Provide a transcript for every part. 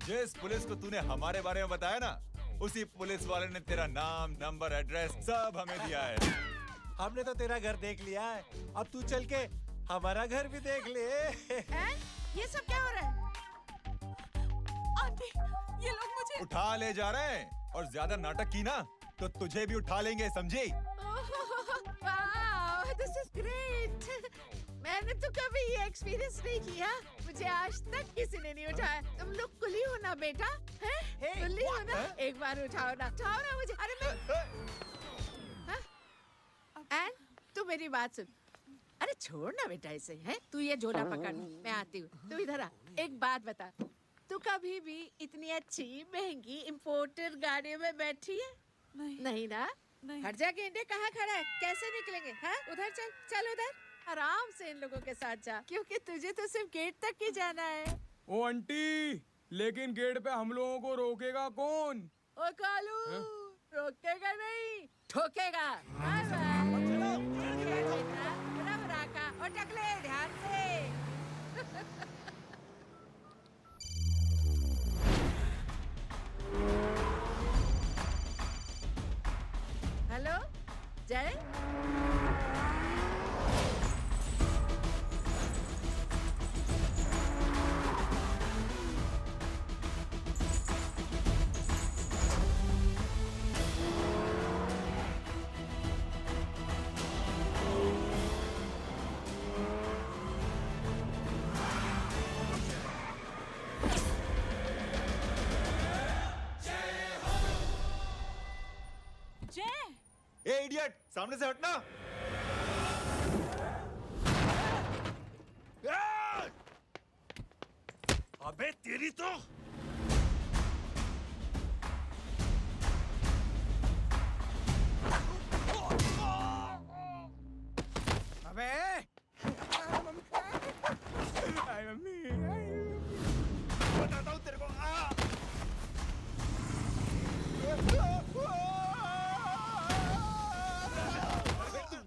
जिस पुलिस को तूने हमारे बारे में बताया ना, उसी पुलिस वाले ने तेरा नाम, नंबर, एड्रेस सब हमें दिया है। हमने तो तेरा घर देख लिया है, अब तू चल के हमारा घर भी देख ले। ये सब क्या हो रहा है? आंटी, ये लोग मुझे उठा ले जा रहे हैं, और ज्यादा नाटक की ना तो तुझे भी उठा लेंगे, समझी? वाह, दिस इज ग्रेट। मैंने तो कभी ये एक्सपीरियंस नहीं किया। मुझे आज तक किसी ने नहीं उठाया। तुम लोग कुली हो ना बेटा? हैं? कुली हो ना? एक बार उठाओ ना मुझे। अरे मैं एन, तू मेरी बात सुन। अरे छोड़ ना बेटा इसे, हैं? तू ये झोला पकड़, मैं आती हूँ। तू इधर आ। एक बात बता, तू कभी भी इतनी अच्छी महंगी इम्पोर्टेड गाड़ी में बैठी है? नहीं ना? नहीं। हट जा गेंडे, कहाँ खड़ा है? कैसे निकलेंगे? हाँ, उधर चल, चल उधर। आराम से इन लोगों के साथ जा, क्योंकि तुझे तो सिर्फ गेट तक ही जाना है। ओ आंटी, लेकिन गेट पे हम लोगों को रोकेगा कौन? ओ कालू, रोकेगा नहीं, ठोकेगा। Bye bye. और टकले ध्यान से। हेलो जय। ए इडियट, सामने से हटना। अबे तेरी तो अबे आई मम्मी, बताता हूँ तेरे को।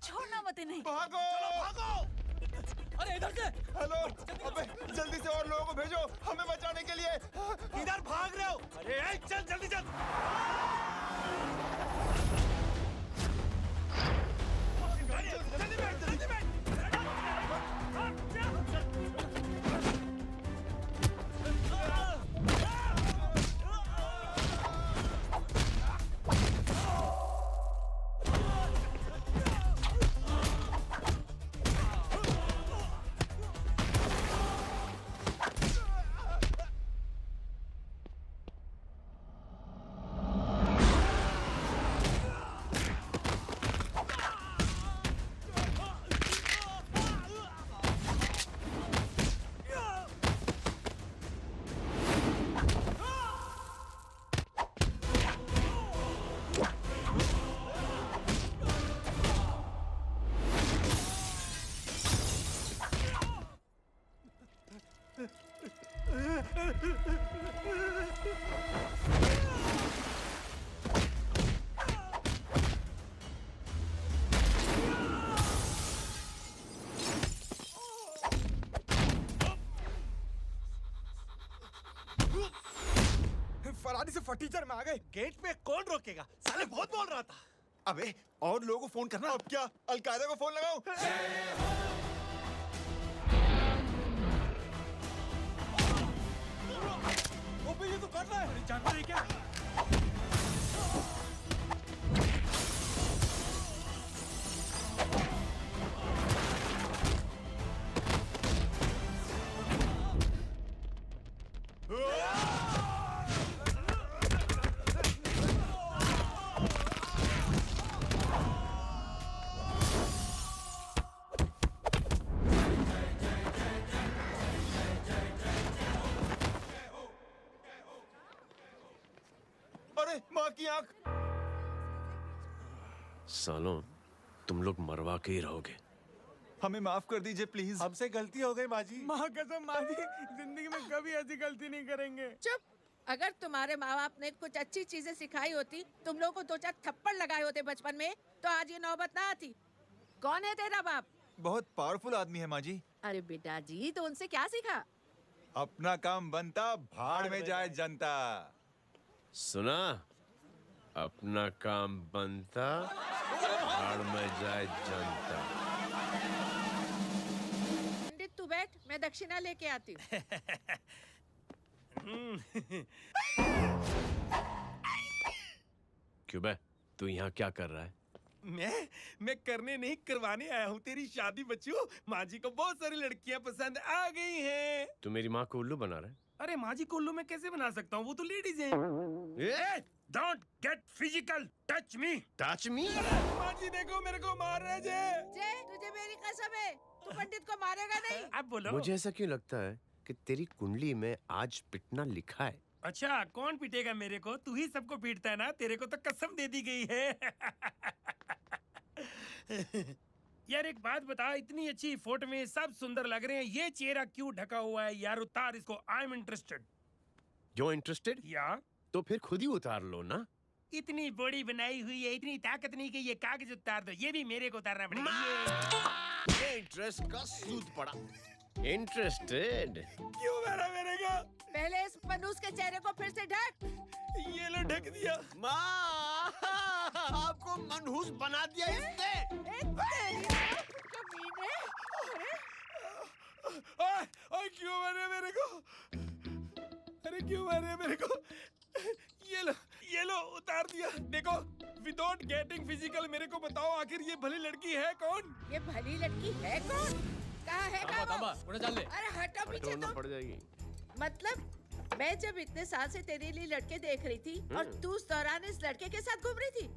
छोड़ना मत इन्हें। भागो, भागो। अरे इधर से। हेलो, अबे जल्दी से और लोगों को भेजो हमें बचाने के लिए। किधर भाग रहे हो? अरे चल जल्दी चल। जल्दी बैठ। फरारी से फटीचर में आ गए। गेट पे कौन रोकेगा? साले बहुत बोल रहा था। अबे और लोगों को फोन करना। अब क्या अलकायदा को फोन लगाऊं? ओबे ये तो कर रहा है। जानता है क्या? अरे माँ की आंख। सालों, तुम लोग मरवा के ही रहोगे। हमें माफ कर दीजिए प्लीज। हमसे गलती हो गई माँ जी। माँ कसम माँ जी, जिंदगी में कभी ऐसी गलती नहीं करेंगे। चुप। अगर तुम्हारे माँ बाप ने कुछ अच्छी चीजें सिखाई होती, तुम लोगों को 2-4 थप्पड़ लगाए होते बचपन में, तो आज ये नौबत ना आती। कौन है तेरा बाप? बहुत पावरफुल आदमी है माँ जी। अरे बेटा जी, तो उनसे क्या सीखा? अपना काम बनता, भाड़ में जाए जनता। सुना? अपना काम बनता, भाड़ में जाए जनता। पंडित तू बैठ, मैं दक्षिणा लेके आती हूँ। क्यों बे? तू यहाँ क्या कर रहा है? मैं करने नहीं करवाने आया हूँ तेरी शादी बच्चू। माँ जी को बहुत सारी लड़कियाँ पसंद आ गई हैं। तू मेरी माँ को उल्लू बना रहा है? अरे माँ जी को उल्लू मैं कैसे बना सकता हूँ? वो तो लेडीज हैं। Don't get physical. Touch me. Touch me? माँ जी देखो मेरे को मार रहे जय। जय, तुझे मेरी कसम है, तू पंडित को मारेगा नहीं। आप बोलो। मुझे ऐसा क्यों लगता है कि तेरी कुंडली में आज पिटना लिखा है? अच्छा कौन पीटेगा मेरे को? तू ही सबको पीटता है ना। तेरे को तो कसम दे दी गई है। यार एक बात बता, इतनी अच्छी फोटो में सब सुंदर लग रहे हैं, ये चेहरा क्यों ढका हुआ है? यार उतार इसको। I am interested. You're interested? या तो फिर खुद ही उतार लो ना। इतनी बॉडी बनाई हुई है, इतनी ताकत नहीं कि ये कागज उतार दो। ये भी मेरे को उतारना पड़ेगा। ये इंटरेस्ट का सूद पड़ा। इंटरेस्टेड? क्यों मारा मेरे को? पहले इस मनूस के चेहरे को फिर से ढक। ये लो ढक दिया। माँ, आपको मनहूस बना दिया इसने। कमीने। ओए क्यों मारे मेरे को? अरे क्यों मारे मेरे को? ये लो उतार दिया। देखो विदाउट गेटिंग फिजिकल मेरे को बताओ आखिर ये भली लड़की है कौन? ये भली लड़की है कौन? कहाँ है वो? अरे हटो पीछे तो। पड़ जाएगी। मतलब मैं जब इतने साल से तेरे लिए लड़के देख रही थी और तू उस दौरान इस लड़के के साथ घूम रही थी।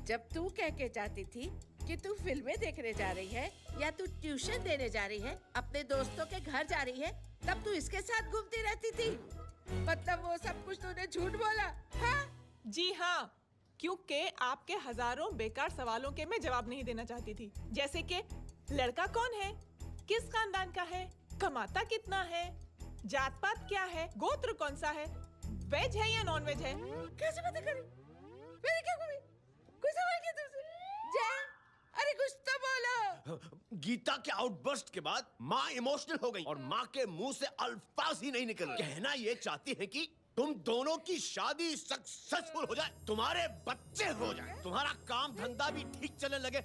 जब तू कह के जाती थी कि तू फिल्में देखने जा रही है या तू ट्यूशन देने जा रही है, अपने दोस्तों के घर जा रही है, तब तू इसके साथ घूमती रहती थी। मतलब वो सब कुछ तूने झूठ बोला? हाँ? जी हाँ, क्योंकि आपके हजारों बेकार सवालों के मैं जवाब नहीं देना चाहती थी। जैसे कि लड़का कौन है, किस खानदान का है, कमाता कितना है, जात पात क्या है, गोत्र कौन सा है, वेज है या नॉन वेज है। कैसे पता करी? मेरी क्या कमी? कोई सवाल किया तुमसे? जय, अरे कुछ तो बोलो। गीता के आउटबर्स्ट के बाद माँ इमोशनल हो गई और माँ के मुंह से अल्फाज ही नहीं निकल रहे। कहना ये चाहती है कि तुम दोनों की शादी सक्सेसफुल हो जाए, तुम्हारे बच्चे हो जाए, तुम्हारा काम धंधा भी ठीक चलने लगे,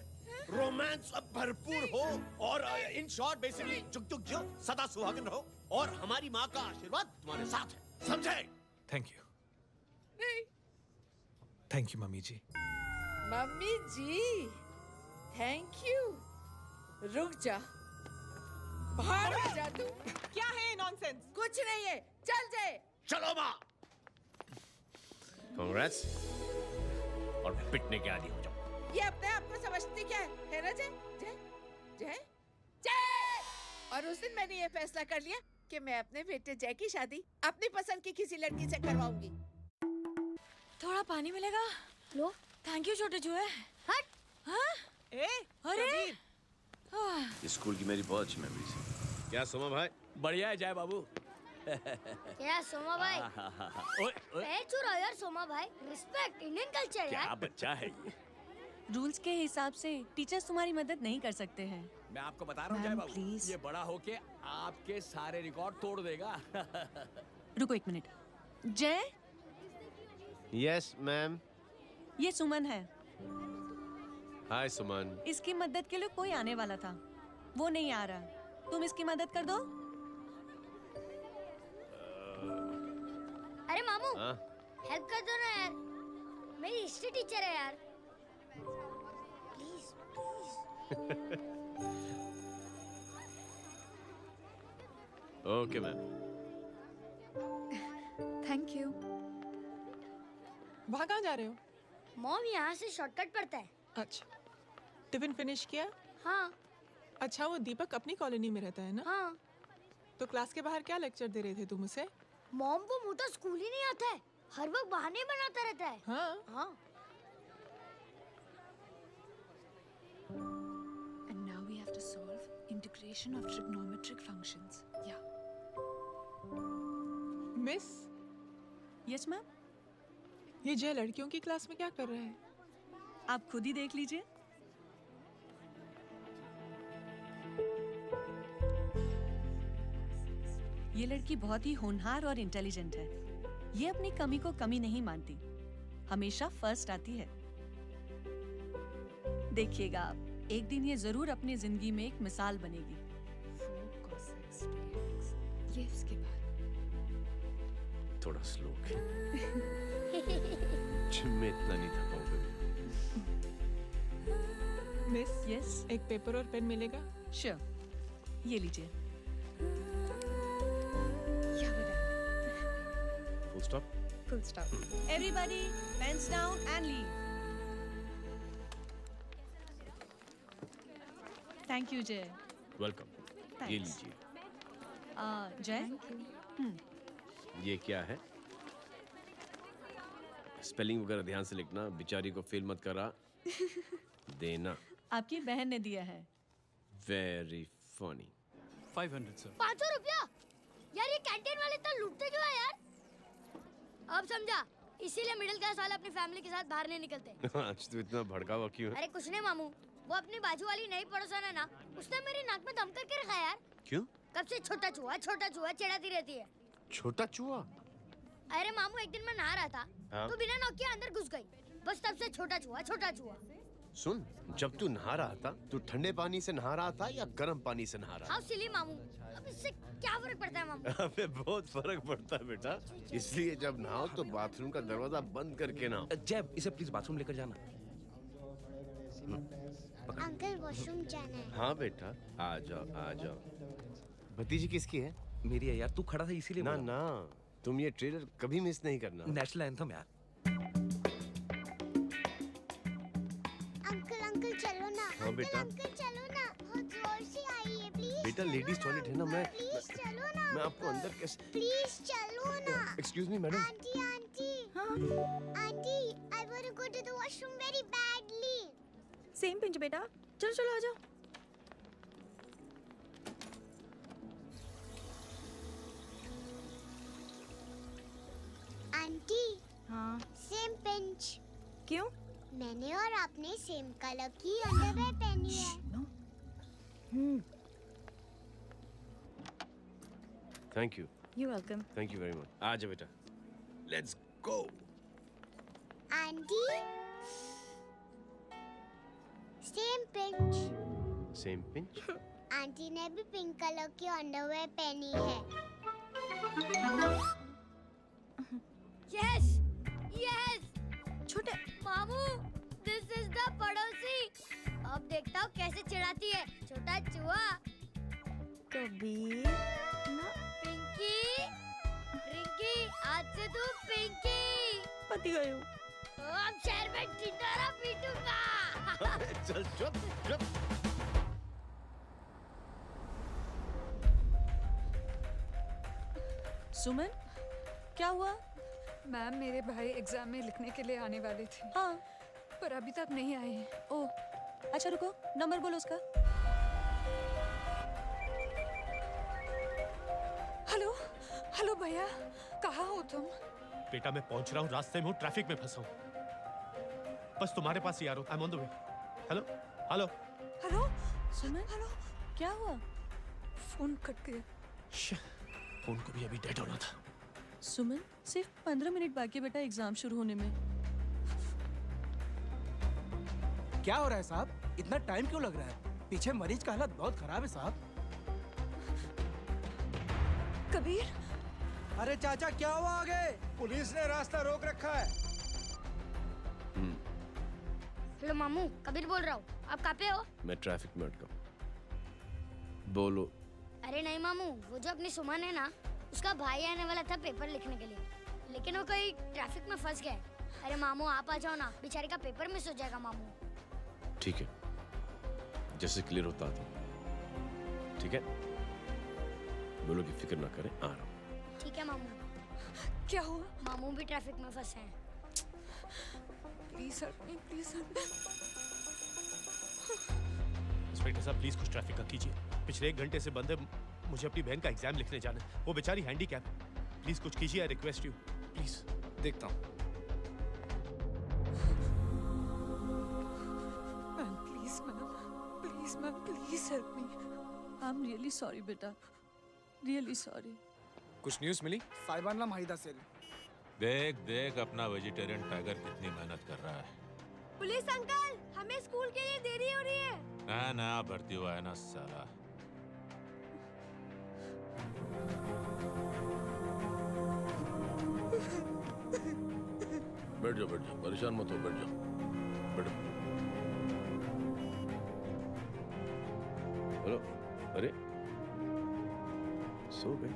रोमांस अब भरपूर हो और इन शॉर्ट बेसिकली जुग जुग जियो, सदा सुहागन रहो और हमारी माँ का आशीर्वाद तुम्हारे साथ है। समझे? थैंक यू, नहीं, thank you mummy ji. Mummy ji, thank you. रुक जा, बाहर जा तू। क्या है नॉनसेंस? कुछ नहीं है, चल जाए। चलो माँ। कांग्रेस और पिटने के आदी हो जाओ। ये अपने आप को समझती क्या है ना जय? जय जय जय। और उस दिन मैंने ये फैसला कर लिया कि मैं अपने बेटे जय की शादी अपनी पसंद की किसी लड़की से करवाऊंगी। थोड़ा पानी मिलेगा? लो। थैंक यू छोटे जुए। हट। हाँ? अरे स्कूल की मेरी बहुत अच्छी मेमोरीज है। क्या सोमा भाई? बढ़िया है जय बाबू। क्या सोमा भाई? पैर छू रहा यार सोमा भाई। रिस्पेक्ट इंडियन कल्चर यार। क्या बच्चा है ये? रूल्स के हिसाब से टीचर्स तुम्हारी मदद नहीं कर सकते हैं। मैं आपको बता रहा हूँ जय बाबू, ये बड़ा होके आपके सारे रिकॉर्ड तोड़ देगा। रुको एक मिनट। जय। Yes ma'am. ये सुमन है। हाय सुमन। इसकी मदद के लिए कोई आने वाला था, वो नहीं आ रहा। तुम इसकी मदद कर दो। अरे मामू, हेल्प कर दो ना यार, मेरी हिस्ट्री टीचर है यार। Please please. Okay ma'am. Thank you. वहाँ कहाँ जा रहे हो? मॉम यहाँ से शॉर्टकट पड़ता है। अच्छा, टिफिन फिनिश किया? हाँ। अच्छा, वो दीपक अपनी कॉलोनी में रहता है ना? हाँ। तो क्लास के बाहर क्या लेक्चर दे रहे थे तुम उसे? मॉम को मुंह तो स्कूल ही नहीं आता है, हर वक्त बहाने बनाता रहता है। हाँ। हाँ। And now we have to solve integration of trigonometric functions. Yeah. Miss. Yes ma'am. ये जय लड़कियों की क्लास में क्या कर रहा है? आप खुद ही देख लीजिए। ये लड़की बहुत ही होनहार और इंटेलिजेंट है। ये अपनी कमी को कमी नहीं मानती, हमेशा फर्स्ट आती है। देखिएगा आप, एक दिन ये जरूर अपनी जिंदगी में एक मिसाल बनेगी। ये उसके बाद थोड़ा स्लो जिम में इतना नहीं था पाऊंगा। मिस, यस, एक पेपर और पेन मिलेगा? श्योर, ये लीजिए। Full stop. full stop. Everybody, pens down and leave. Thank you, Jay. Welcome. ये Thanks. लीजिए। जय, ये क्या है? स्पेलिंग वगैरह ध्यान से लिखना, बेचारी को फेल मत करा देना। आपकी बहन ने दिया है। Very funny. 500 सर। 500 रुपया? यार ये कैंटीन वाले इतना लूटते क्यों है यार? अब समझा, इसीलिए मिडिल क्लास वाले अपनी फैमिली के साथ बाहर नहीं निकलते। आज तो इतना भड़का हुआ क्यों है? अरे कुछ नहीं मामू, वो अपनी बाजू वाली नई पड़ोसन है ना, उसने मेरी नाक में दम करके रखा यार। क्यों? कब से छोटा चूहा चिढ़ाती रहती है। छोटा चूहा? अरे मामू, एक दिन मैं नहा रहा था, हाँ? तो बिना नॉक के अंदर घुस गई। बस तब से छोटा चूहा। सुन, जब तू नहा रहा था, तू ठंडे पानी से नहा रहा था या गर्म पानी से नहा रहा हाउ सिली मामू, अब इससे क्या फर्क पड़ता है मामू? था? अबे बहुत फर्क पड़ता है बेटा, इसलिए जब नहाओ तो बाथरूम का दरवाजा बंद करके नहाओ। जय, इसे प्लीज बाथरूम लेकर जाना। अंकल वॉशरूम जाना है। हाँ बेटा, आ जाओ। भतीजी किसकी है? मेरी है यार, तू खड़ा था इसीलिए ना बोला। ना, तुम ये ट्रेलर कभी मिस नहीं करना। नेशनल एंथम यार। अंकल चलो ना। हाँ बेटा। अंकल चलो ना, बहुत जोर से आई है, प्लीज। बेटा लेडीज टॉयलेट है ना, प्लीज चलो ना। मैं आपको अंदर कैसे? प्लीज चलो ना। Excuse me madam. Aunty I want to go to the washroom very badly. Same pinch बेटा, चलो आ जाओ। आंटी, हाँ, सेम पिंच। क्यों? मैंने और आपने सेम कलर की अंडरवेयर पहनी है। Thank you. You welcome. Thank you very much. आ जाओ बेटा, let's go. Aunty, same pinch. Same pinch? Aunty ने भी पिंक कलर की अंडरवेयर पहनी है। यस छोटे मामू, दिस इज द पड़ोसी। अब देखता हूँ कैसे चिढ़ाती है छोटा चूहा। कबीर ना, रिंकी आज से तू पिंकी। पति गई हूँ। अब शहर में टिटोरा पीटूंगा। चल चुप। सुमन, क्या हुआ? मैम, मेरे भाई एग्जाम में लिखने के लिए आने वाले थे। हाँ, पर अभी तक नहीं आए हैं। ओह, अच्छा रुको, नंबर बोलो उसका। हेलो भैया, कहाँ हो तुम? बेटा मैं पहुंच रहा हूँ, रास्ते में हूँ, ट्रैफिक में फंसा हूँ। बस तुम्हारे पास ही आ रहा हूँ। I am on the way. Hello. Suman, hello, क्या हुआ? फोन कट गया। फोन को भी अभी डेड होना था। सुमन, सिर्फ 15 मिनट बाकी बेटा एग्जाम शुरू होने में। क्या हो रहा है साहब? इतना टाइम क्यों लग रहा है? पीछे मरीज का हालत बहुत खराब है साहब। कबीर, अरे चाचा क्या हुआ आगे? पुलिस ने रास्ता रोक रखा है। हेलो मामू, कबीर बोल रहा हूँ। आप कहाँ पे हो? मैं ट्रैफिक में अटका हूँ। बोलो। अरे नहीं मामू, वो जो अपनी सुमन है ना, उसका भाई आने वाला था पेपर लिखने के लिए, लेकिन वो कहीं ट्रैफिक में फंस गया। अरे मामू आप आ जाओ ना, बेचारे का पेपर मिस हो जाएगा मामू। ठीक है, जैसे क्लियर होता था। ठीक है, बोलो कि फिक्र ना करें, आ रहा हूँ। ठीक है मामू। क्या हुआ? मामू भी ट्रैफिक में फंसे हैं। Please help me, please help me. Inspector साहब प्लीज कुछ ट्रैफिक का कीजिए। पिछले 1 घंटे से बंद है, मुझे अपनी बहन का एग्जाम लिखने जाना है। वो बेचारी हैंडीकैप है। प्लीज कुछ कीजिए, आई रिक्वेस्ट यू प्लीज। देखता हूँ। Please, ma'am, please help me. I'm really sorry बेटा, really sorry. कुछ न्यूज़ मिली? साहिबानला माहिदा सेल। देख देख अपना वेजिटेरियन टाइगर कितनी मेहनत कर रहा है। पुलिस अंकल, हमें स्कूल के लिए देरी हो रही है। ना भर्ती हुआ है ना साला। बैठ जाओ, परेशान मत हो, बैठ जाओ, बैठो। हेलो, अरे सो गए?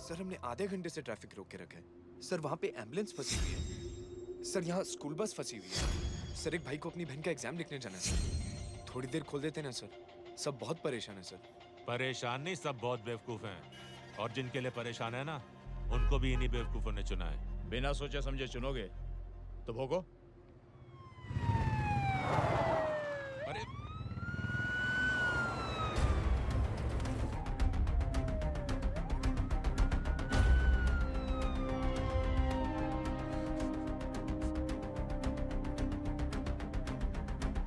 सर हमने आधे घंटे से ट्रैफिक रोक के रखा है। सर वहाँ पे एम्बुलेंस फंसी हुई है। सर यहाँ स्कूल बस फंसी हुई है। सर एक भाई को अपनी बहन का एग्जाम लिखने जाना है सर। थोड़ी देर खोल देते ना सर। सब बहुत परेशान है सर। परेशान नहीं, सब बहुत बेवकूफ हैं। और जिनके लिए परेशान है ना, उनको भी इन्हीं बेवकूफों ने चुना है। बिना सोचे समझे चुनोगे तो भोगो। अरे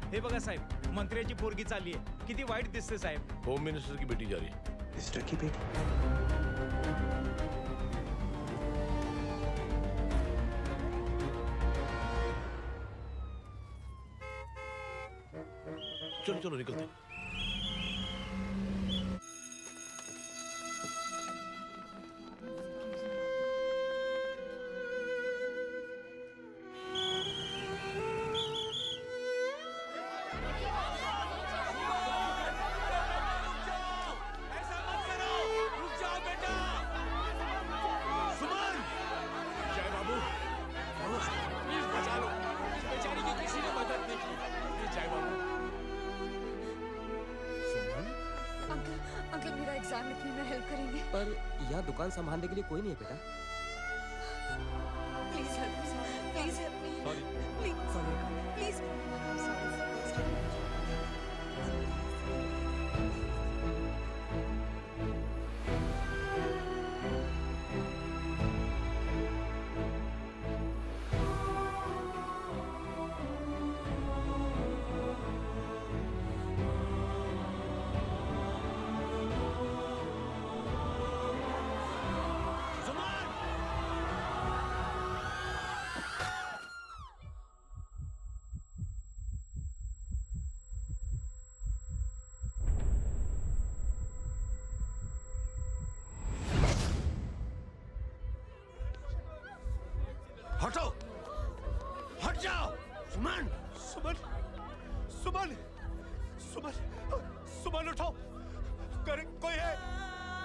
हे बघा साहेब, मंत्र्याची पोरगी चालली आहे. किती वाईट दिसते साहेब. होम मिनिस्टर की बेटी जा रही है। मिनिस्टर की बेटी? चलो चलो निकलते हैं। अंकल मेरा एग्जाम लिखने में हेल्प करेंगे? पर यहाँ दुकान संभालने के लिए कोई नहीं है बेटा। Please help me, please help me, please हटो, हट जाओ। सुमन, सुमन, सुमन, सुमन, सुमन उठो। कोई है,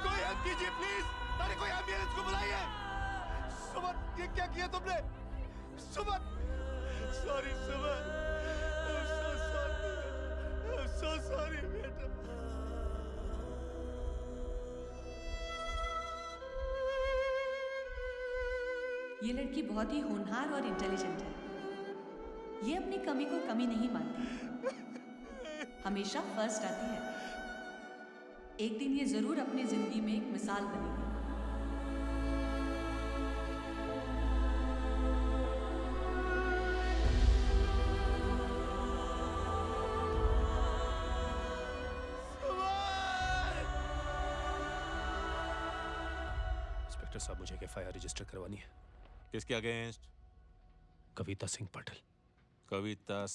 कोई हेल्प कीजिए प्लीज। अरे कोई एम्बुलेंस को बुलाइए। सुमन, ये क्या किया तुमने? Suman, sorry Suman, I'm so sorry बेटा। ये लड़की बहुत ही होनहार और इंटेलिजेंट है। ये अपनी कमी को कमी नहीं मानती, हमेशा फर्स्ट आती है। एक दिन ये जरूर अपनी जिंदगी में एक मिसाल बनेगी। इंस्पेक्टर साहब, मुझे एफआईआर रजिस्टर करवानी है। किसके अगेंस्ट? कविता सिंह पाटिल। कविता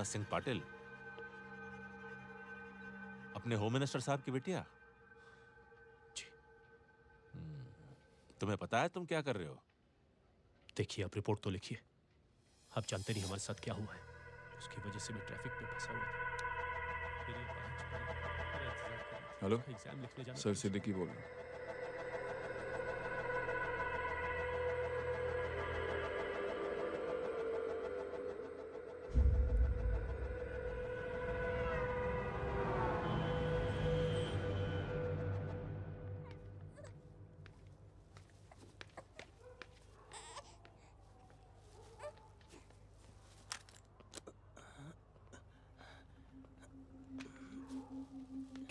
सिंह पाटिल अपने होम मिनिस्टर साहब की बेटिया? जी। तुम्हें पता है तुम क्या कर रहे हो? देखिए, आप रिपोर्ट तो लिखिए। आप जानते नहीं हमारे साथ क्या हुआ है। उसकी वजह से मैं ट्रैफिक में फंसा हुआ था। मेरी 5 हेलो एग्जाम लिखने जाना। सर सिद्दीकी बोल रहा हूँ।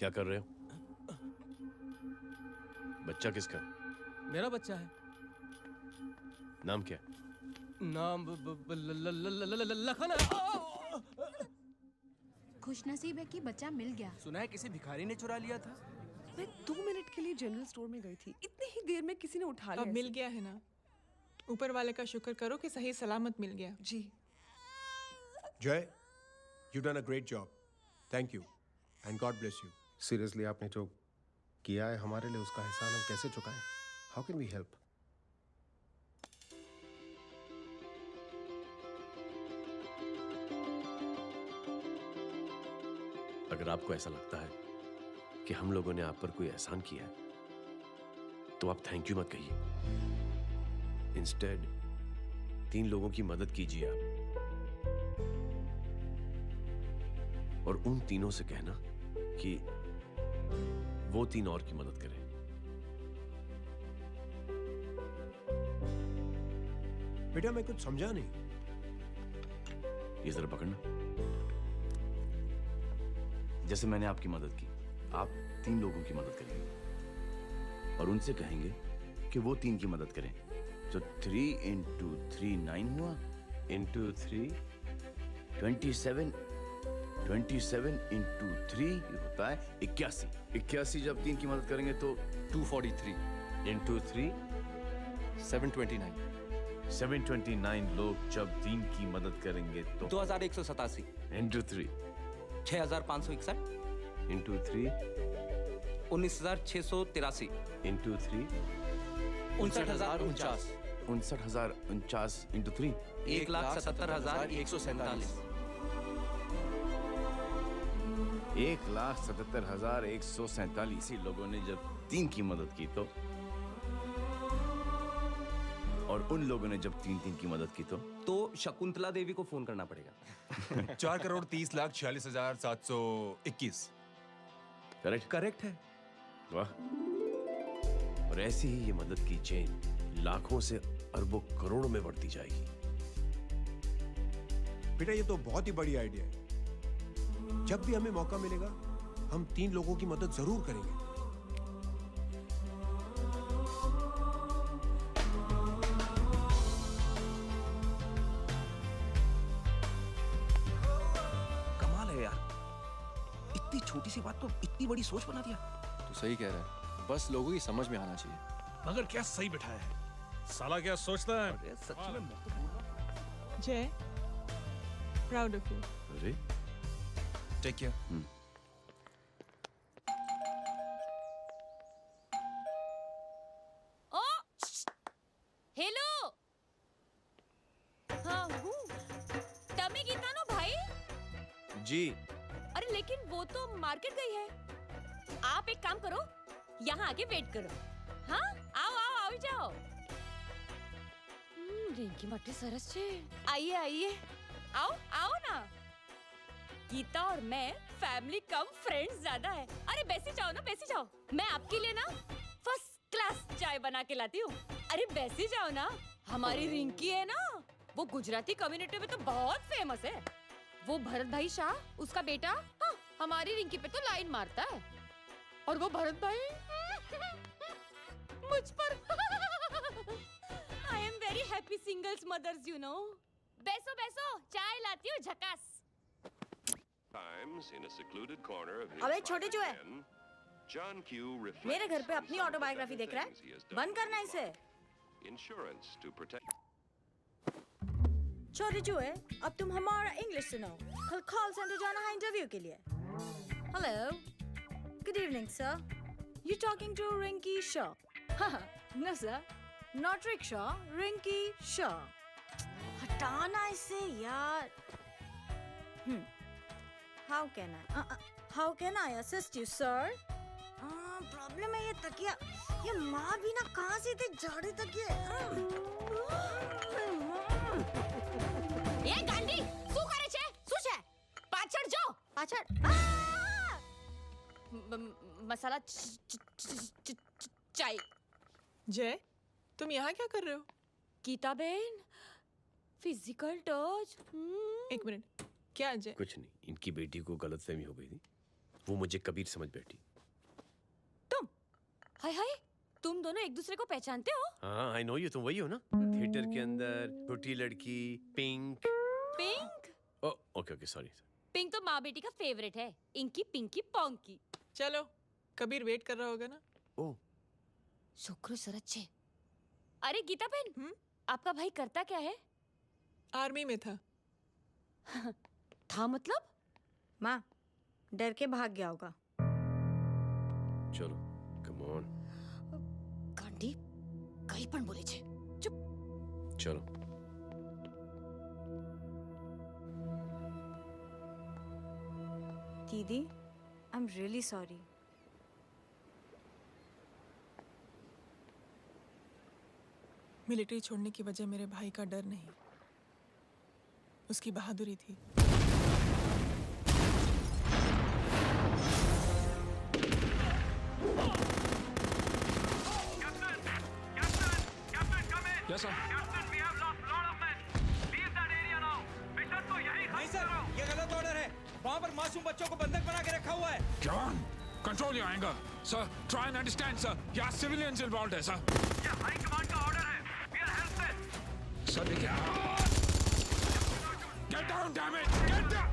क्या कर रहे हो? बच्चा किसका? मेरा बच्चा है। नाम क्या? नाम लखन है। खुशनसीब है कि बच्चा मिल गया। सुना है किसी भिखारी ने चुरा लिया था। मैं 2 मिनट के लिए जनरल स्टोर में गई थी, इतनी ही देर में किसी ने उठा लिया। अब मिल गया है ना, ऊपर वाले का शुक्र करो कि सही सलामत मिल गया। जी। जय, you done a great job. Thank you and God bless you. Seriously आपने जो किया है हमारे लिए, उसका एहसान हम कैसे चुकाएं? How can we help? अगर आपको ऐसा लगता है कि हम लोगों ने आप पर कोई एहसान किया है तो आप थैंक यू मत कहिए। इंस्टेड 3 लोगों की मदद कीजिए आप, और उन तीनों से कहना कि वो 3 और की मदद करें। बेटा मैं कुछ समझा नहीं। ये जरा पकड़ना। जैसे मैंने आपकी मदद की, आप 3 लोगों की मदद करेंगे और उनसे कहेंगे कि वो 3 की मदद करें। तो 3 into 3 9 हुआ, into 3 27, 27 into 3 होता है 81। 81 जब 3 की मदद करेंगे तो 243 into 3 729। 729 लोग जब 3 की मदद करेंगे तो 2187 into 3 6561 into 3 19683 into 3 59049 59049 into 3 1,77,147 1,77,147 लोगों ने जब 3 की मदद की तो, और उन लोगों ने जब 3 की मदद की तो शकुंतला देवी को फोन करना पड़ेगा। 4,30,46,721। करेक्ट है। वाह। और ऐसी ही ये मदद की चेन लाखों से अरबों करोड़ों में बढ़ती जाएगी। बेटा ये तो बहुत ही बड़ी आइडिया है। जब भी हमें मौका मिलेगा हम 3 लोगों की मदद जरूर करेंगे। कमाल है यार, इतनी छोटी सी बात को इतनी बड़ी सोच बना दिया। तू सही कह रहा है, बस लोगों की समझ में आना चाहिए। मगर क्या सही बिठाया है, साला क्या सोचता है। सच में जय, प्राउड ऑफ यू। अरे टेक केयर। ओ हेलो, हाँ हूँ। टमी गीता नो भाई। जी। अरे लेकिन वो तो मार्केट गई है। आप एक काम करो, यहाँ आके वेट करो। हाँ आओ आओ आओ जाओ। रिंकी मट्टी सरस छे। आइए आइए, आओ आओ ना। गीता और मैं फैमिली कम फ्रेंड्स ज्यादा है। अरे बैसी जाओ ना, बैसी जाओ। मैं आपके लिए ना फर्स्ट क्लास चाय बना के लाती हूँ। अरे बैसी जाओ ना। हमारी रिंकी है ना, वो गुजराती कम्युनिटी में तो बहुत फेमस है। वो भरत भाई शाह, उसका बेटा, हाँ, हमारी रिंकी पे तो लाइन मारता है। और वो भरत भाई मुझ पर I am very happy singles mothers you know. बैसो बैसो, चाय लाती हूँ झकास। अबे छोटे जो है, मेरे घर पे अपनी ऑटोबायोग्राफी देख रहा है, बंद करना इसे। छोटे जो है, अब तुम हमारा इंग्लिश सुनो। कल कॉल सेंटर जाना है इंटरव्यू के लिए। Hello, good evening sir, you talking to Rinki Shaw? No sir, not rickshaw, Rinki Shaw. हटाना इसे यार। How can I assist you, sir? Problem है ये तकिया, ये माँ भी ना कहाँ से इतने जाड़े तकिए। ये गांडी, શું કરે છે? શું છે? પાછળ જો, પાછળ। मसाला चाय। जय, तुम यहाँ क्या कर रहे हो? गीता बहन, फिजिकल टच। एक मिनट, क्या जय? कुछ नहीं, इनकी बेटी को गलतफहमी हो गई थी वो मुझे कबीर समझ बैठी। हाय हाय, तुम दोनों एक दूसरे को पहचानते हो? हाँ, आई नो यू, तुम वही हो ना? थिएटर के अंदर छोटी लड़की pink. Pink? Okay okay, sorry. Pink तो माँ बेटी का फेवरेट है। Inky pinky ponky. चलो, कबीर वेट कर रहा होगा ना? ओह, शुक्र सरच्चे। अरे गीता बहन, आपका भाई करता क्या है? आर्मी में था। था मतलब? माँ, डर के भाग गया होगा। चलो, कम ऑन। गांडी, कहीं पण बोले छे। चुप। चलो। दीदी, I am really sorry. Military छोड़ने की वजह मेरे भाई का डर नहीं, उसकी बहादुरी थी। Yes, sir. नहीं सर, ये गलत ऑर्डर है। वहाँ पर मासूम बच्चों को बंधक बना के रखा हुआ है। John, control your anger. Sir, try and understand, sir. यहाँ civilians involved है, sir. ये हाई कमांड का ऑर्डर है. We are helpless. Sir, देखिए. Get down, damn it! Get down!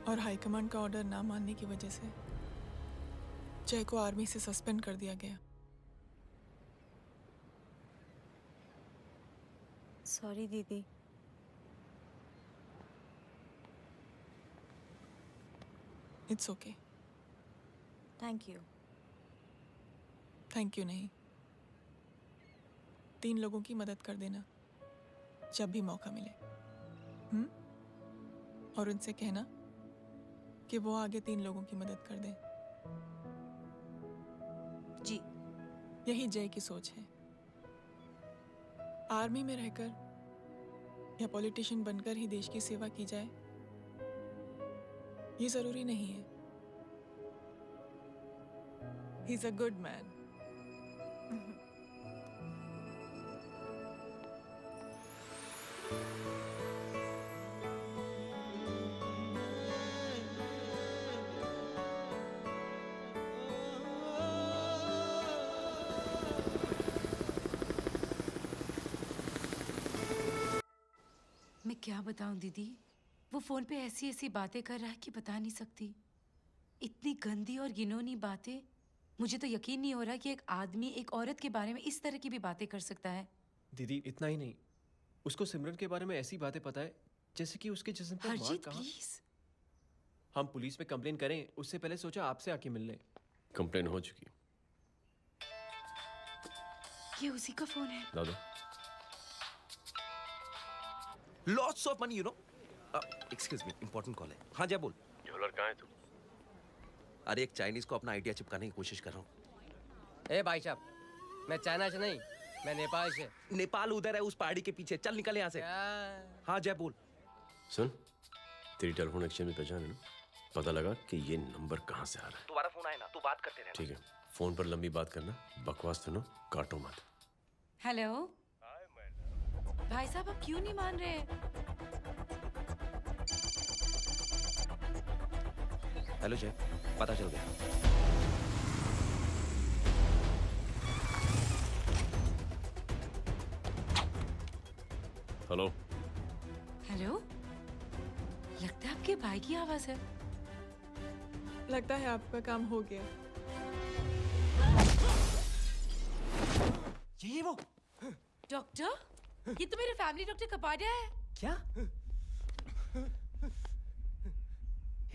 और हाईकमांड का ऑर्डर ना मानने की वजह से जय को आर्मी से सस्पेंड कर दिया गया। सॉरी दीदी। It's okay. Thank you. Thank you नहीं, 3 लोगों की मदद कर देना जब भी मौका मिले। और उनसे कहना कि वो आगे 3 लोगों की मदद कर दें। जी। यही जय की सोच है। आर्मी में रहकर या पॉलिटिशियन बनकर ही देश की सेवा की जाए, ये जरूरी नहीं है। He is a good man. मैं क्या बताऊं दीदी, वो फोन पे ऐसी ऐसी बातें कर रहा है कि बता नहीं सकती। इतनी गंदी और घिनौनी बातें मुझे तो यकीन नहीं हो रहा कि एक आदमी एक औरत के बारे में इस तरह की भी बातें कर सकता है। दीदी इतना ही नहीं, उसको सिमरन के बारे में ऐसी बातें पता है जैसे कि उसके जिस्म पर मार हरजीत कहाँ। प्लीज। हम पुलिस में कंप्लेन करें उससे पहले सोचा आपसे आके मिल लें। कंप्लेन हो चुकी। ये उसी का फोन है। ला दो। Lots of money you know. Excuse me, important call है। हाँ जय बोल। ज्वेलर कहाँ है तू? अरे एक चाइनीज को अपना आइडिया चिपकाने की कोशिश कर रहा हूँ। ए भाई साहब, मैं चाइना से नहीं, मैं नेपाल से। नेपाल उधर है उस पहाड़ी के पीछे, चल निकल यहाँ से। हाँ जय बोल। सुन, तेरी टेलीफोन एक्सचेंज में पहचान है ना? पता लगा कि ये नंबर कहाँ से आ रहा है। तुम्हारा फोन आए ना, तू बात करते रहना। ठीक है, फोन पर लंबी बात करना, बकवास सुनो, काटो मत। हेलो भाई साहब, आप क्यों नहीं मान रहे? हेलो जय, पता चल गया। हेलो हेलो, लगता है आपके भाई की आवाज है। लगता है आपका काम हो गया। ये वो डॉक्टर, ये तो मेरे फैमिली डॉक्टर कपाडिया है। क्या?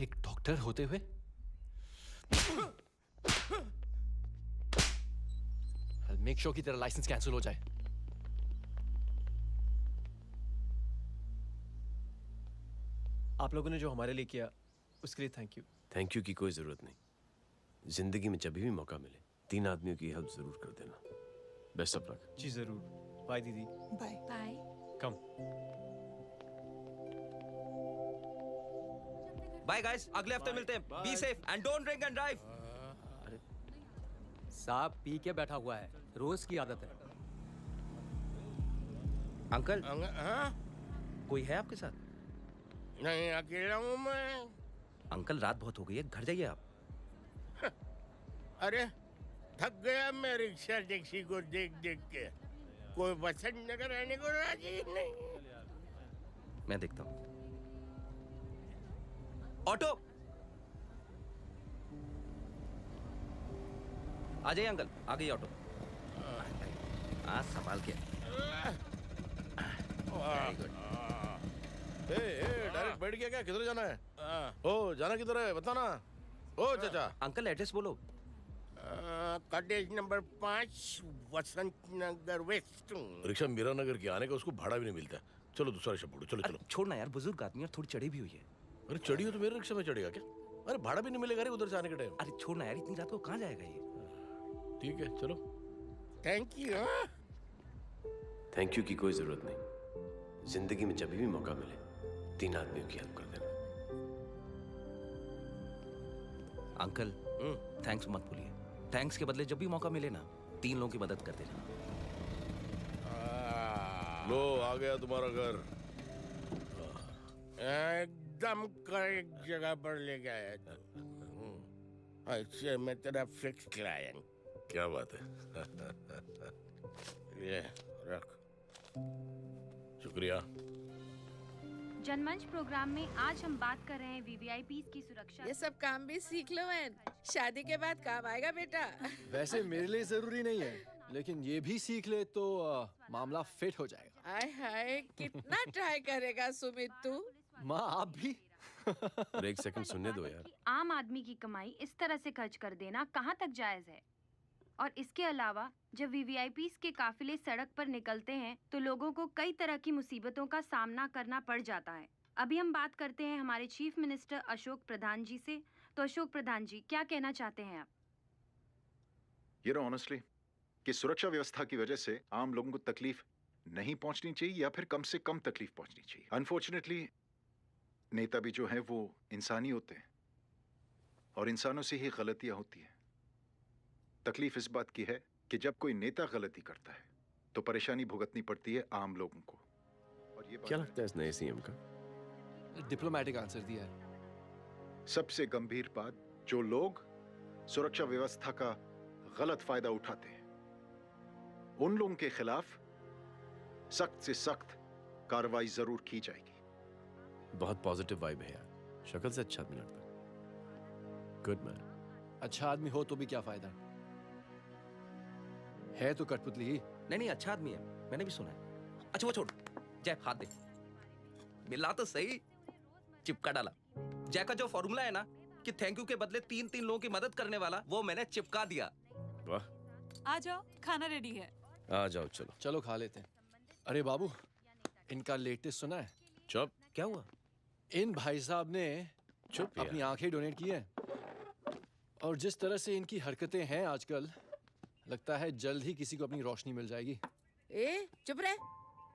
एक डॉक्टर होते हुए? मेक श्योर कि तेरा लाइसेंस कैंसिल हो जाए। आप लोगों ने जो हमारे लिए किया उसके लिए थैंक यू। थैंक यू की कोई जरूरत नहीं। जिंदगी में जब भी मौका मिले 3 आदमियों की हेल्प जरूर कर देना। Best of luck. जी जरूर। बाय दीदी। Bye bye. कम। बाय गाइस, अगले हफ्ते मिलते हैं। Be safe and don't drink and drive. साहब पी के बैठा हुआ है, रोज की आदत है। अंकल हाँ? कोई है आपके साथ? नहीं, अकेला हूँ मैं। अंकल रात बहुत हो गई है, घर जाइए आप। अरे थक गया मैं रिक्शा टैक्सी को देख देख के। कोई वसंत नगर आने को राजी नहीं। मैं देखता हूँ। ऑटो आ जाइए अंकल, आ गई ऑटो। हाँ संभाल के। Very good. डायरेक्ट बैठ गया क्या? किधर जाना है? ओ जाना किधर है बताना। ओ चाचा। अंकल एड्रेस बोलो। कॉटेज नंबर 5 वसंत नगर वेस्ट। रिक्शा मीरा नगर की आने का उसको भाड़ा भी नहीं मिलता। चलो दूसरा रिक्शा पकड़ो। चलो चलो। छोड़ना यार, बुजुर्ग आदमी और थोड़ी चढ़ी भी हुई है। अरे चढ़ी हो तो मेरे रिक्शा में चढ़ेगा क्या? अरे भाड़ा भी नहीं मिलेगा रे उधर से आने के टाइम। अरे छोड़ना यार, इतनी रात को कहाँ जाएगा ये? ठीक है चलो। Thank you. थैंक यू की कोई जरूरत नहीं। जिंदगी में जब भी मौका मिले 3 आदमियों की हेल्प कर देना। अंकल थैंक्स मत भूलिए। थैंक्स के बदले जब भी मौका मिले ना 3 लोगों की मदद कर देना। लो आ गया तुम्हारा घर। एकदम करेक्ट जगह पर ले गया तू। ऐसे मैं तेरा फिक्स क्लाइंट। क्या बात है। ये रख। शुक्रिया। जनमंच प्रोग्राम में आज हम बात कर रहे हैं वीवीआईपीज़ की सुरक्षा। ये सब काम भी सीख लो एन, शादी के बाद काम आएगा बेटा। वैसे मेरे लिए जरूरी नहीं है, लेकिन ये भी सीख ले तो मामला फिट हो जाएगा। हाय हाय, कितना ट्राई करेगा सुमित तू? माँ आप भी। अरे एक सेकंड सुनने दो यार। आम आदमी की कमाई इस तरह से खर्च कर देना कहाँ तक जायज है? और इसके अलावा जब वीवीआईपीज़ के काफिले सड़क पर निकलते हैं तो लोगों को कई तरह की मुसीबतों का सामना करना पड़ जाता है। अभी हम बात करते हैं हमारे चीफ मिनिस्टर अशोक प्रधान जी से। तो अशोक प्रधान जी, क्या कहना चाहते हैं आप? You know honestly कि सुरक्षा व्यवस्था की वजह से आम लोगों को तकलीफ नहीं पहुंचनी चाहिए या फिर कम से कम तकलीफ पहुंचनी चाहिए। अनफॉर्चुनेटली नेता भी जो हैं वो इंसानी होते हैं और इंसानों से ही गलतियां होती हैं। तकलीफ इस बात की है कि जब कोई नेता गलती करता है तो परेशानी भुगतनी पड़ती है आम लोगों को। और ये क्या लगता है इस नए सीएम का? डिप्लोमेटिक आंसर दिया है। सबसे गंभीर बात, जो लोग सुरक्षा व्यवस्था का गलत फायदा उठाते हैं उन लोगों के खिलाफ सख्त से सख्त कार्रवाई जरूर की जाएगी। बहुत पॉजिटिव वाइब है यार। शक्ल से अच्छा आदमी लगता है। Good man. अच्छा आदमी हो तो भी क्या फायदा? है तो कठपुतली ही। नहीं अच्छा आदमी है, मैंने भी सुना है। अच्छा वो छोड़, जय हाथ दे। मिला तो सही, चिपका डाला। जय का जो फॉर्मूला है ना कि थैंक यू के बदले 3 लोगों की मदद करने वाला, वो मैंने चिपका दिया। वाह, आ जाओ, खाना रेडी है। आ जाओ, चलो चलो खा लेते हैं। अरे बाबू, इनका लेटेस्ट सुना है? चुप। क्या हुआ? इन भाई साहब ने चुप अपनी आंखें डोनेट की हैं और जिस तरह से इनकी हरकतें हैं आजकल, लगता है जल्द ही किसी को अपनी रोशनी मिल जाएगी। ए चुप रहे,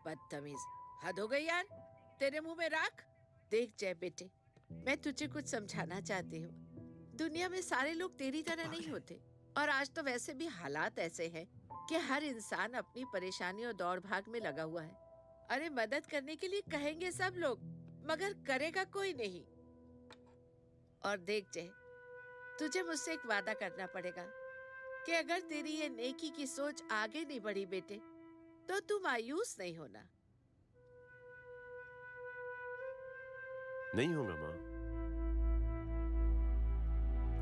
बदतमीज, हद हो गई यार। तेरे मुंह में राख। देख जय बेटे, मैं तुझे कुछ समझाना चाहती हूँ। दुनिया में सारे लोग तेरी तरह नहीं होते, और आज तो वैसे भी हालात ऐसे हैं कि हर इंसान अपनी परेशानी और दौड़ भाग में लगा हुआ है। अरे मदद करने के लिए कहेंगे सब लोग, मगर करेगा कोई नहीं। और देख जय, तुझे मुझसे एक वादा करना पड़ेगा कि अगर तेरी ये नेकी की सोच आगे नहीं बढ़ी बेटे, तो तू मायूस नहीं होना। नहीं होगा माँ।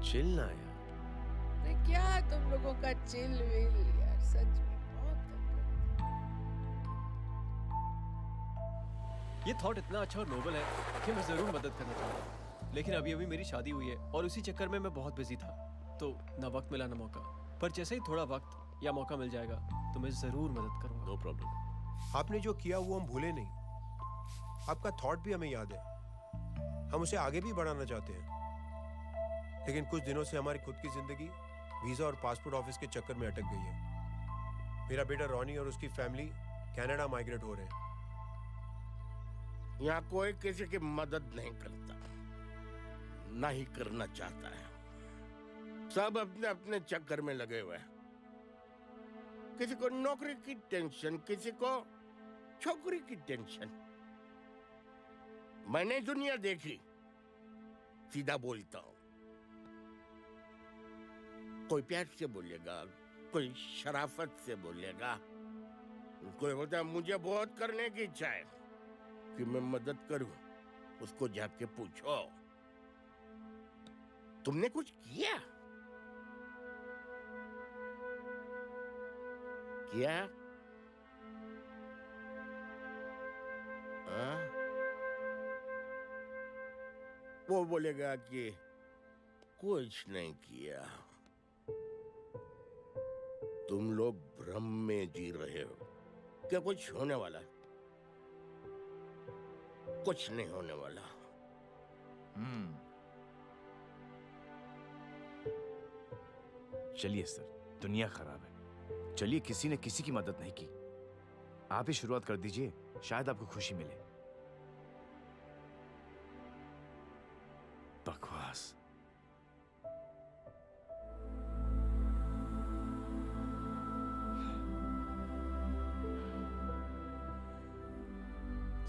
चिल ना यार। अरे क्या तुम लोगों का चिल विल यार, सच में बहुत ये थॉट इतना अच्छा और नोबल है कि मैं जरूर मदद करना चाहूँगा, लेकिन अभी अभी मेरी शादी हुई है और उसी चक्कर में मैं बहुत बिजी था, तो ना वक्त मिला ना मौका। पर जैसे ही थोड़ा वक्त या मौका मिल जाएगा तो मैं जरूर मदद करूँगा। No problem. आपने जो किया वो हम भूले नहीं। आपका थॉट भी हमें याद है, हम उसे आगे भी बढ़ाना चाहते हैं। लेकिन कुछ दिनों से हमारी खुद की जिंदगी वीजा और पासपोर्ट ऑफिस के चक्कर में अटक गई है। मेरा बेटा रॉनी और उसकी फैमिली कनाडा माइग्रेट हो रहे हैं। यहाँ कोई किसी की मदद नहीं करता, ना ही करना चाहता है। सब अपने अपने चक्कर में लगे हुए हैं। किसी को नौकरी की टेंशन, किसी को छोकरी की टेंशन। मैंने दुनिया देखी, सीधा बोलता हूं। कोई प्यार से बोलेगा, कोई शराफत से बोलेगा, कोई बोलता है मुझे बहुत करने की इच्छा है कि मैं मदद करूं। उसको जाके पूछो, तुमने कुछ किया? किया? हाँ? वो बोलेगा कि कुछ नहीं किया। तुम लोग भ्रम में जी रहे हो। क्या कुछ होने वाला? कुछ नहीं होने वाला। चलिए सर, दुनिया खराब है। चलिए, किसी ने किसी की मदद नहीं की। आप ही शुरुआत कर दीजिए, शायद आपको खुशी मिले। बकवास।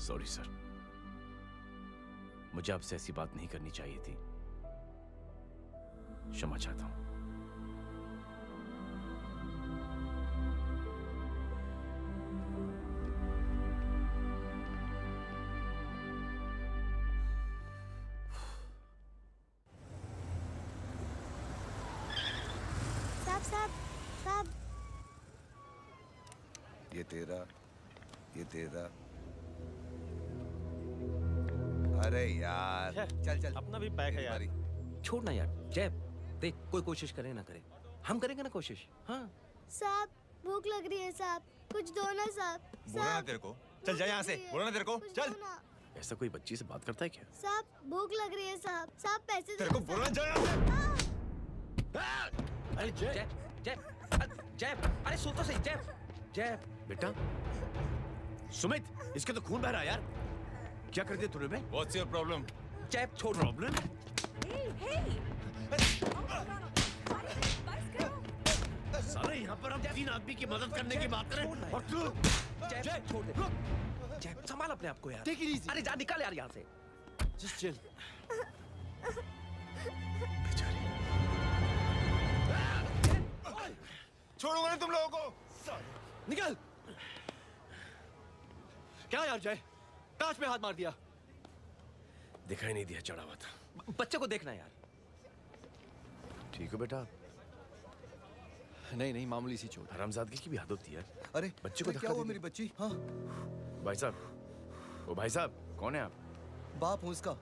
सॉरी सर, मुझे आपसे ऐसी बात नहीं करनी चाहिए थी। क्षमा चाहता हूं। साहब, ये तेरा। अरे यार, चल अपना भी पैक है यार। छोड़ ना यार। जय देख, कोई कोशिश करे ना करे, हम करेंगे ना कोशिश। हाँ साहब भूख लग रही है साहब, कुछ दो ना साहब। बोला ना तेरे को, चल जा यहाँ से। बोला ना तेरे को, चल। ऐसा कोई बच्ची से बात करता है क्या? साहब भूख लग रही है साहब, साहब पैसे तेरे को बोला जा यहाँ से। अरे जय जय जय, अरे सुन तो सही। जय जय बेटा, सुमित, इसके तो खून बह रहा है यार। क्या कर दिया तूने? What's your problem? जय छोड़। प्रॉब्लम? सारे यहाँ पर हम 3 आदमी की मदद करने की बात करें और तू जय छोड़ दे। जय संभाल अपने आप को यार। Take it easy. अरे जा, निकल यार यहाँ से। Just chill. छोड़ूंगा नहीं तुम लोगों को। निकल। क्या यार जय, कांच में हाथ मार दिया। दिखाई नहीं दिया, चढ़ा हुआ था। बच्चे को देखना यार। ठीक हो बेटा? नहीं नहीं, मामूली सी चोट। हरामजादगी की भी हद होती है। अरे बच्चे को क्या धक्का हुआ दे मेरी बच्ची? हाँ भाई साहब, ओ भाई साहब, कौन है आप? बाप हूँ इसका।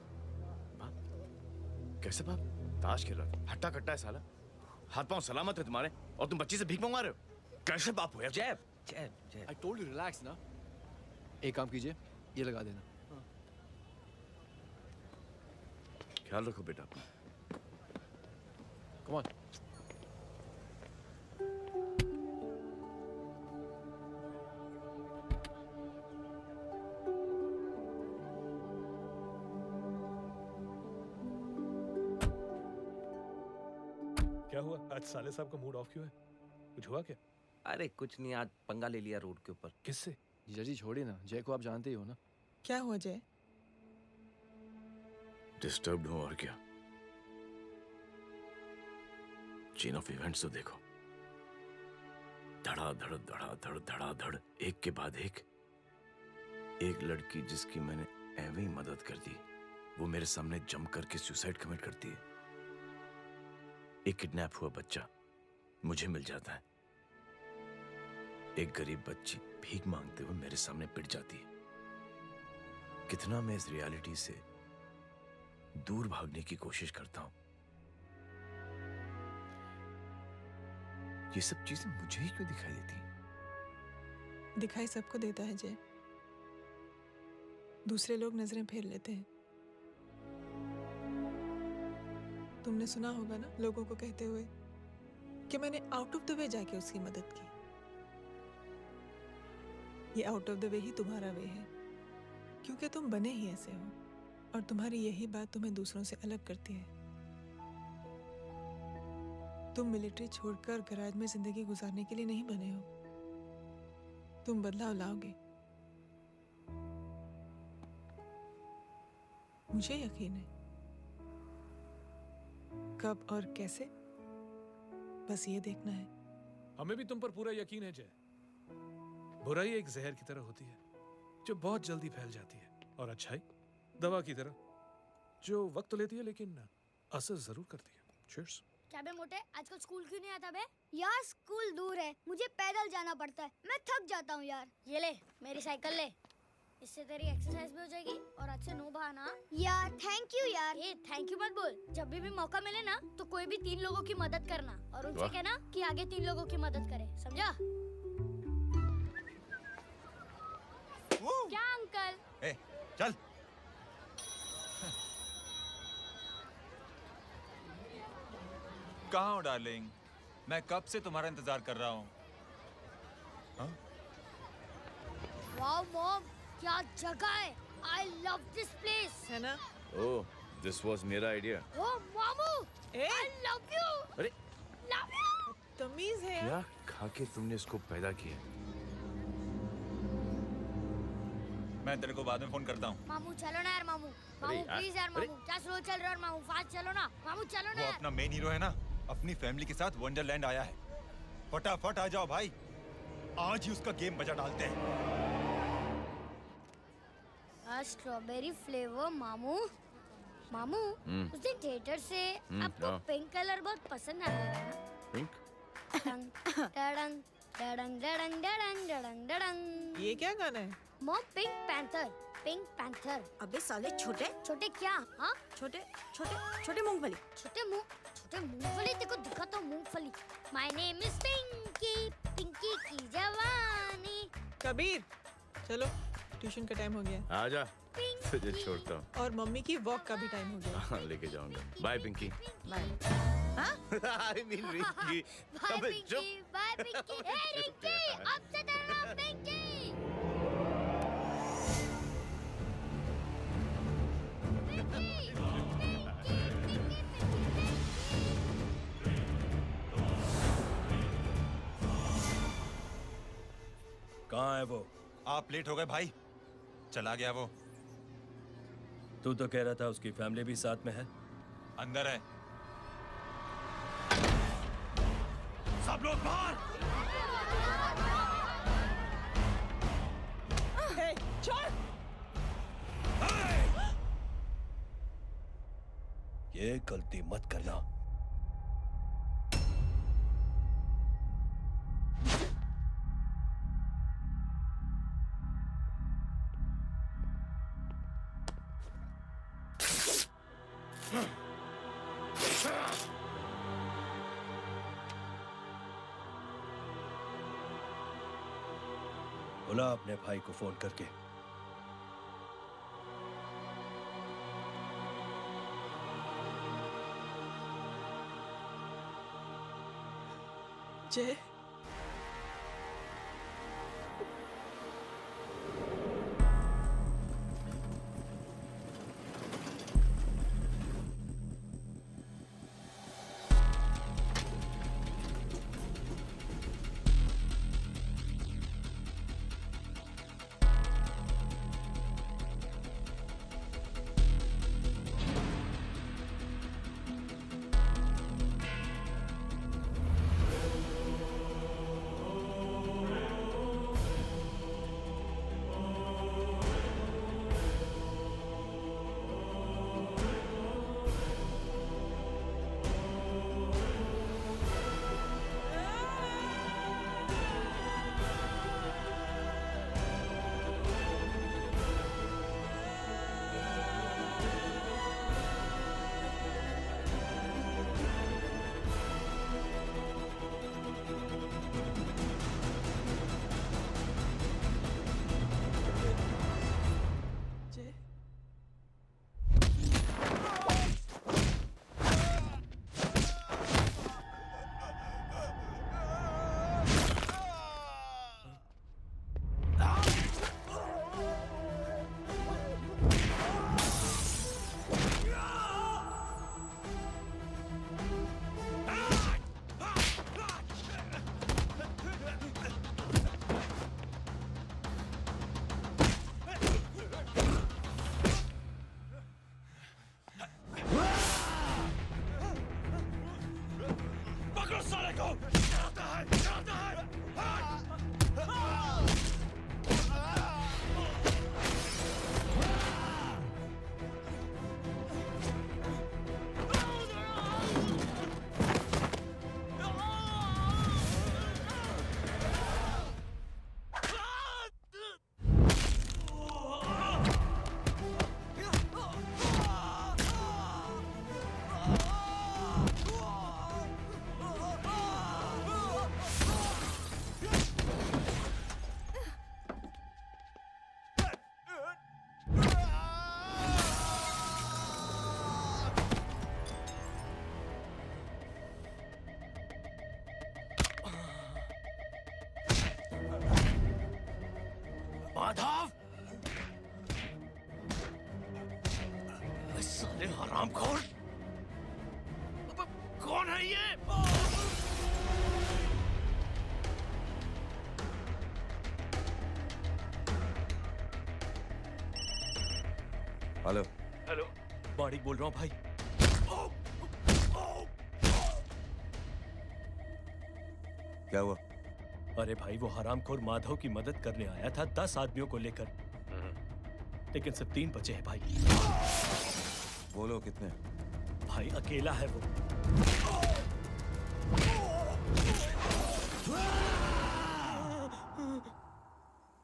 कैसे बाप? ताश खेल रहा था, हट्टा कट्टा है साला। हाथ पांव सलामत है तुम्हारे और तुम बच्ची से भीख मंगवा रहे हो? कैसे बाप हो यार? जैब जैब जैब। I told you relax ना। एक काम कीजिए, ये लगा देना। ख्याल रखो बेटा। Come on। क्या हुआ? आज साले साहब का मूड ऑफ क्यों है? कुछ हुआ क्या? अरे कुछ नहीं, आज पंगा ले लिया रोड के ऊपर। किससे? जीजा जी छोड़िए ना, जय को आप जानते ही हो ना। क्या हुआ जय? डिस्टर्ब्ड हूं और क्या। चेन ऑफ इवेंट्स तो देखो, धड़ाधड़ धड़ाधड़ धड़ाधड़, एक के बाद एक लड़की जिसकी मैंने एवं ही मदद कर दी, वो मेरे सामने जम करके सुसाइड कमिट करती है। एक किडनैप हुआ बच्चा मुझे मिल जाता है। एक गरीब बच्ची भीख मांगते हुए मेरे सामने पिट जाती है। कितना मैं इस रियलिटी से दूर भागने की कोशिश करता हूं। ये सब चीजें मुझे ही क्यों दिखाई देती हैं? दिखाई सबको देता है जय, दूसरे लोग नजरें फेर लेते हैं। तुमने सुना होगा ना लोगों को कहते हुए कि मैंने आउट ऑफ द वे जाके उसकी मदद की। ये आउट ऑफ द वे ही तुम्हारा वे है, क्योंकि तुम बने ही ऐसे हो और तुम्हारी यही बात तुम्हें दूसरों से अलग करती है। तुम मिलिट्री छोड़कर गैराज में जिंदगी गुजारने के लिए नहीं बने हो। तुम बदलाव लाओगे, मुझे यकीन है। कब और कैसे, बस ये देखना है। हमें भी तुम पर पूरा यकीन है जय। बुराई एक जहर की तरह होती है जो बहुत जल्दी फैल जाती है, और अच्छाई दवा की तरह जो वक्त तो लेती है लेकिन असर जरूर करती है। चीयर्स। क्या बे मोटे, आजकल स्कूल क्यों नहीं आता बे? यार स्कूल दूर है, मुझे पैदल जाना पड़ता है, मैं थक जाता हूँ यार। ये ले मेरी साइकिल ले, इससे तेरी एक्सरसाइज भी हो जाएगी और अच्छे नो बहाना। यार थैंक यू यार। ए थैंक यू मत बोल, जब भी मौका मिले ना तो कोई भी 3 लोगों की मदद करना और उनसे कहना कि आगे 3 लोगों की मदद करे, समझा? क्या अंकल? ए, चल। कहाँ हो डार्लिंग? मैं कब से तुम्हारा इंतजार कर रहा हूँ। वाओ मॉम, क्या जगह है। I love this place। है ना? ओह, दिस वाज मेरा आइडिया। ओह मामू, I love you। अरे love you। तमीज है क्या खा के तुमने इसको पैदा किया? मैं तेरे को बाद में फोन करता हूँ। मामू चलो ना यार, मामू मामू प्लीज यार, मामू क्या स्लो चल रहा है मामू, फास्ट चलो ना मामू, चलो ना वो यार। अपना मेन हीरो है ना, अपनी फैमिली के साथ वंडरलैंड आया है। फटाफट आ जाओ भाई, आज ही उसका गेम बजा डालते हैं। स्ट्रॉबेरी फ्लेवर मामू। मामू उस दिन थिएटर से आपको पिंक कलर बहुत पसंद आया था ना? पिंक? डडंग डडंग डडंग डडंग डडंग डडंग। ये क्या गाना है? Mom pink panther, pink panther. अबे साले छोटे छोटे क्या? हाँ छोटे छोटे छोटे मूंगफली। छोटे मूंगफली, देखो दिखा तो मूंगफली। My name is Pinky, Pinky की जवानी। कबीर चलो, ट्यूशन का टाइम हो गया। आजा, तुझे छोड़ता हूँ। और मम्मी की वॉक का भी टाइम हो गया। हाँ, लेके जाऊंगा। Bye Pinky. Bye. I mean Rinky. Bye Pinky, bye Pinky. ए रिंकी, अब से तेरा नाम पिंकी। कहाँ है वो? आप लेट हो गए भाई, चला गया वो। तू तो कह रहा था उसकी फैमिली भी साथ में है। अंदर है। सब लोग बाहर। छोड़। ये गलती मत करना। बुला अपने भाई को फोन करके। जय, माधव, साले हरामखोर, कौन है ये? हेलो। हेलो, बाड़ीक बोल रहा हूँ भाई। क्या हुआ? अरे भाई, वो हरामखोर माधव की मदद करने आया था 10 आदमियों को लेकर, लेकिन सिर्फ 3 बचे हैं भाई। बोलो कितने? भाई अकेला है वो।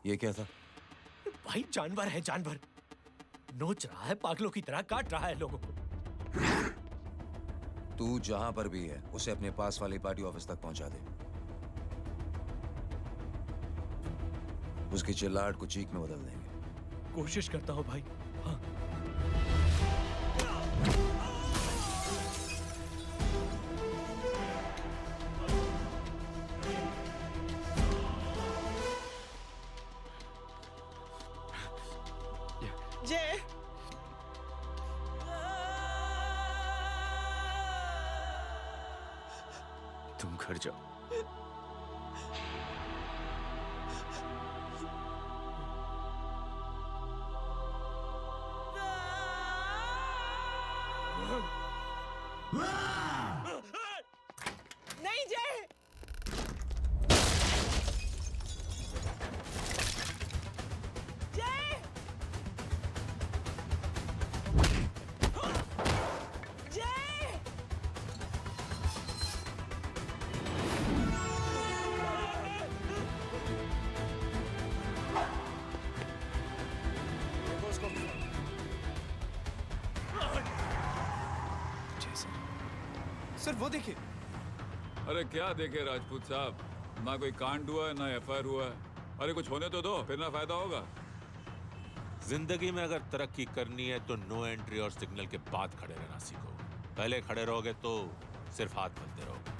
ये क्या था? भाई जानवर है, जानवर। नोच रहा है, पागलों की तरह काट रहा है लोगों को। तू जहां पर भी है उसे अपने पास वाले पार्टी ऑफिस तक पहुंचा दे। उसकी चिल्लाहट को चीख में बदल देंगे। कोशिश करता हूं भाई। हाँ। जय, तुम घर जाओ। नहीं जय, जय, जय, सर वो देखिए। अरे क्या देखे राजपूत साहब, ना कोई कांड हुआ है ना एफआईआर हुआ है। अरे कुछ होने तो दो, फिर ना फायदा होगा। जिंदगी में अगर तरक्की करनी है तो नो एंट्री और सिग्नल के बाद खड़े रहना सीखो। पहले खड़े रहोगे तो सिर्फ हाथ मलते रहोगे।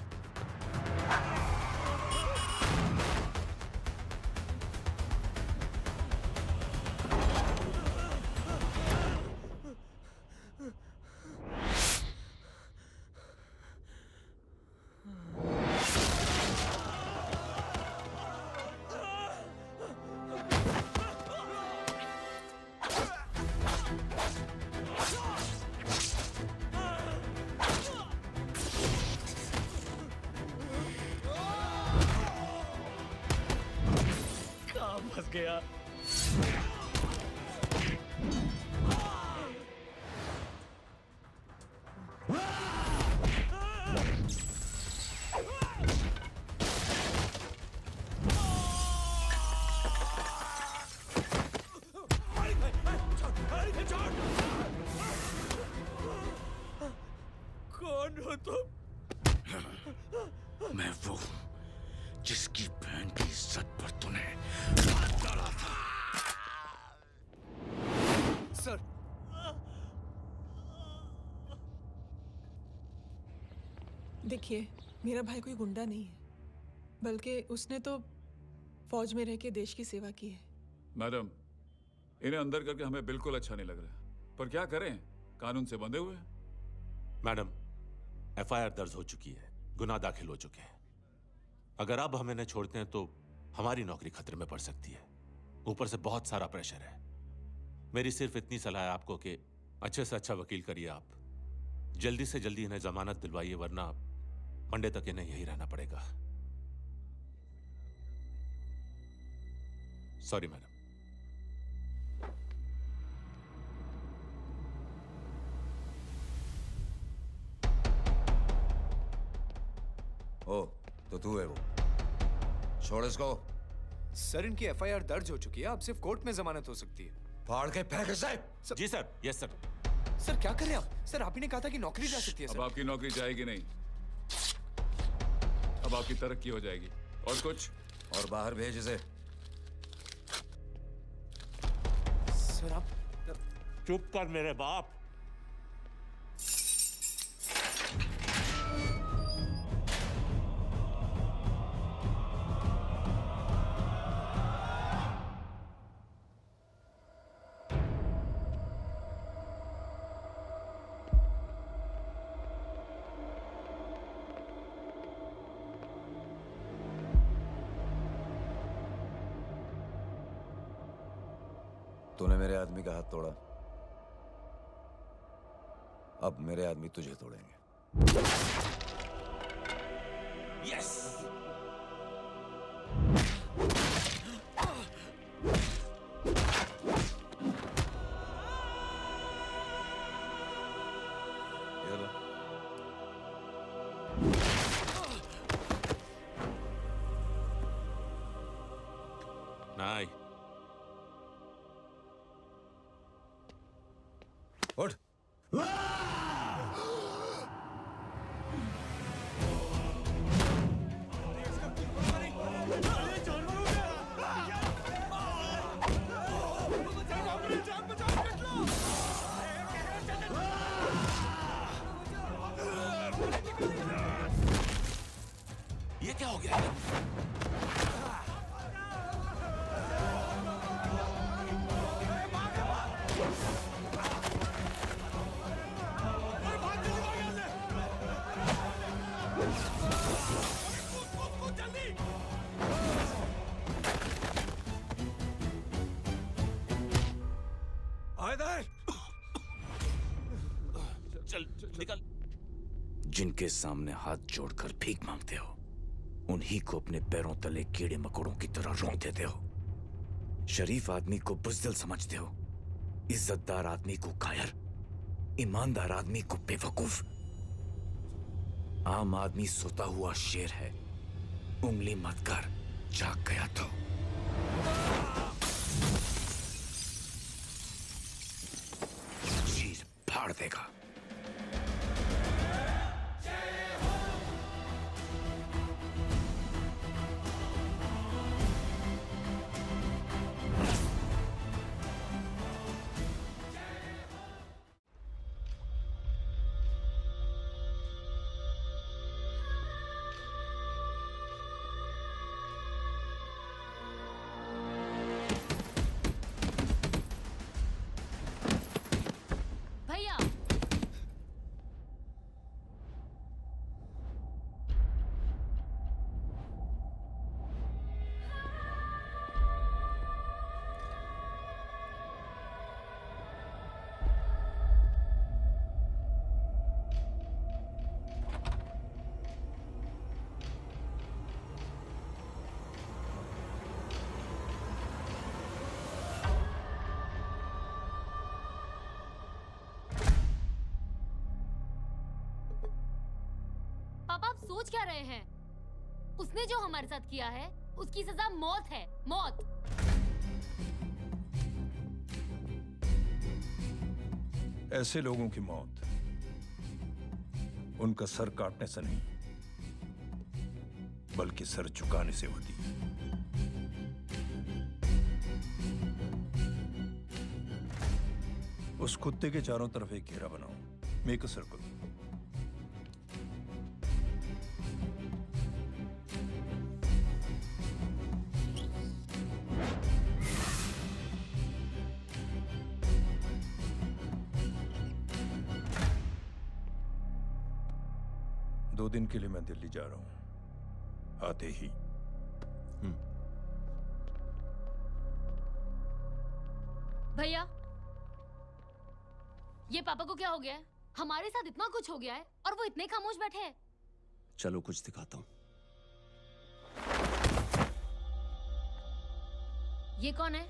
फंस गया। कौन हो तुम? मैं वो जिसकी बहन की इज्जत पर तूने हाथ डाला था। सर देखिए, मेरा भाई कोई गुंडा नहीं है, बल्कि उसने तो फौज में रह के देश की सेवा की है। मैडम, इन्हें अंदर करके हमें बिल्कुल अच्छा नहीं लग रहा, पर क्या करें, कानून से बंधे हुए हैं। मैडम, एफआईआर दर्ज हो चुकी है, गुनाह दाखिल हो चुके हैं। अगर अब हम इन्हें छोड़ते हैं तो हमारी नौकरी खतरे में पड़ सकती है। ऊपर से बहुत सारा प्रेशर है। मेरी सिर्फ इतनी सलाह है आपको कि अच्छे से अच्छा वकील करिए आप। जल्दी से जल्दी इन्हें जमानत दिलवाइए, वरना मंडे तक इन्हें यही रहना पड़ेगा। Sorry madam. ओ, तो तू है वो। छोड़ इसको। सर इनकी एफआईआर दर्ज हो चुकी है, अब सिर्फ कोर्ट में जमानत हो सकती है। फाड़ के फेंक इसे। जी सर। Yes sir. सर क्या कर रहे हैं आप? सर आप ही ने कहा था कि नौकरी जा सकती है। अब आपकी नौकरी जाएगी नहीं, अब आपकी तरक्की हो जाएगी। और कुछ? और बाहर भेज इसे। सर आप चुप कर मेरे बाप। तूने मेरे आदमी का हाथ तोड़ा, अब मेरे आदमी तुझे तोड़ेंगे। यस। नहीं। उठ। ये क्या हो गया? चल निकल। जिनके सामने हाथ जोड़कर भीख मांगते हो, उन्हीं को अपने पैरों तले कीड़े मकोड़ों की तरह रौंद देते हो। शरीफ आदमी को बुज़दिल समझते हो, इज्जतदार आदमी को कायर, ईमानदार आदमी को बेवकूफ। आम आदमी सोता हुआ शेर है, उंगली मत कर, जाग गया तो। चीर फाड़ देगा। पापा आप सोच क्या रहे हैं? उसने जो हमारे साथ किया है उसकी सजा मौत है, मौत। ऐसे लोगों की मौत उनका सर काटने से नहीं बल्कि सर झुकाने से होती है। उस कुत्ते के चारों तरफ एक घेरा बनाओ, मेक अ सर्कल। दो दिन के लिए मैं दिल्ली जा रहा हूं, आते ही। भैया, ये पापा को क्या हो गया है? हमारे साथ इतना कुछ हो गया है और वो इतने खामोश बैठे हैं। चलो कुछ दिखाता हूँ। ये कौन है?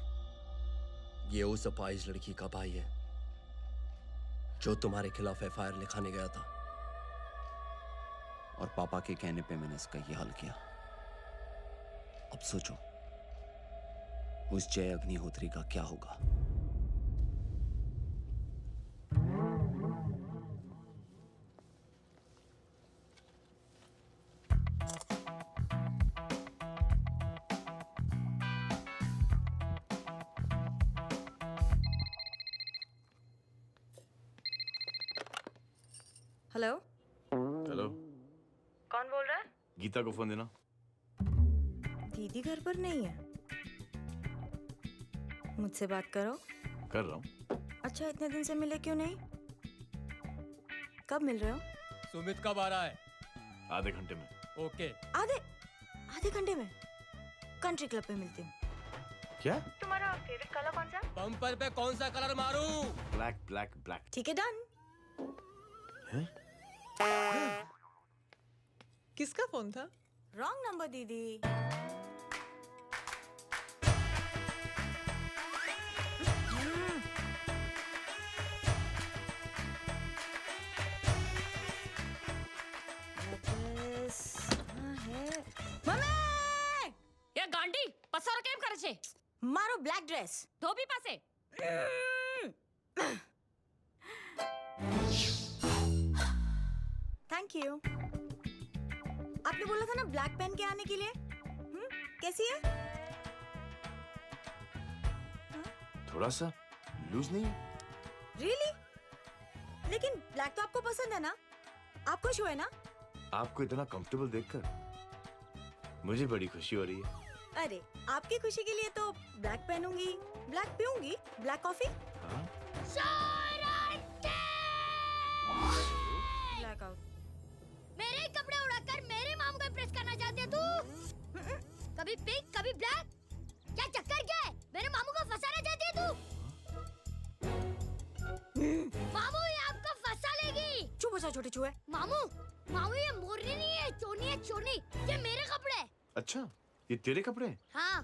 ये उस अपाहिज लड़की का भाई है जो तुम्हारे खिलाफ एफआईआर लिखाने गया था, और पापा के कहने पे मैंने इसका ये हाल किया। अब सोचो उस जय अग्निहोत्री का क्या होगा। हेलो। हेलो, कौन बोल रहा है? गीता को फोन देना। दीदी घर पर नहीं है। मुझसे बात करो। कर रहा हूँ। अच्छा, इतने दिन से मिले क्यों नहीं? कब मिल रहे हो? सुमित कब आ रहा है? आधे घंटे में। ओके। आधे घंटे में कंट्री क्लब पे मिलती हूँ। क्या? तुम्हारा फेवरेट कलर कौन सा? बम्पर पे कौन सा कलर मारूं? Black black black. ठीक है, डन। किसका फोन था? रॉन्ग नंबर दीदी। ये गांडी पसार केम करे छे? मारो ब्लैक ड्रेस। धोबी पासे। Thank you. आपने बोला था ना ब्लैक पेन के आने के लिए। कैसी है? थोड़ा सा लूज नहीं है? रियली? लेकिन ब्लैक तो आपको पसंद है ना? आप खुश हुए ना? आपको इतना कंफर्टेबल देखकर मुझे बड़ी खुशी हो रही है। अरे, आपकी खुशी के लिए तो ब्लैक पहनूंगी, ब्लैक पीऊंगी, ब्लैक कॉफी। Black out. मेरे कपड़े उड़ाकर मेरे मामू को इम्प्रेस करना चाहती है तू? कभी पिंक, कभी ब्लैक, क्या चक्कर क्या है? मेरे मामू को फंसाना चाहती है तू? मामू ये आपको फंसा लेगी। चुप हो जा छोटे चूहे। मामू, मामू ये मोरनी नहीं है, चोनी है चोनी। ये मेरे कपड़े हैं। अच्छा, ये तेरे कपड़े हैं? हाँ।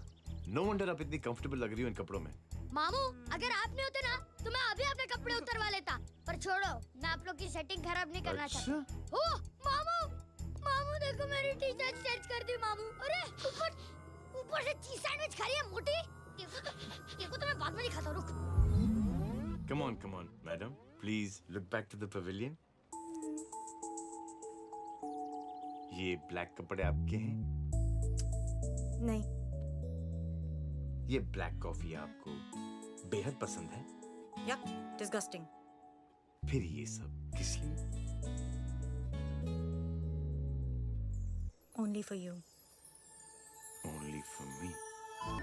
नो वंडर आप इतनी कंफर्टेबल लग रही हो इन कपड़ों में। मामू, अगर आप नहीं होते ना तो मैं अभी अपने कपड़े उतरवा लेता। पर छोड़ो, मैं आप लोग की सेटिंग खराब नहीं करना चाहता। ओ, मामू, मामू देखो मेरी टी शर्ट चेंज कर दी मामू। अरे ऊपर से चीज सैंडविच खा रही है मोटी। देखो तो मैं बाद में दिखाता हूँ, रुक। Come on, madam. Please look back to the pavilion. ये ब्लैक कपड़े आपके हैं? नहीं। ये ब्लैक कॉफी आपको बेहद पसंद है? या डिस्गस्टिंग। फिर ये सब किस लिए? Only for you. Only for me.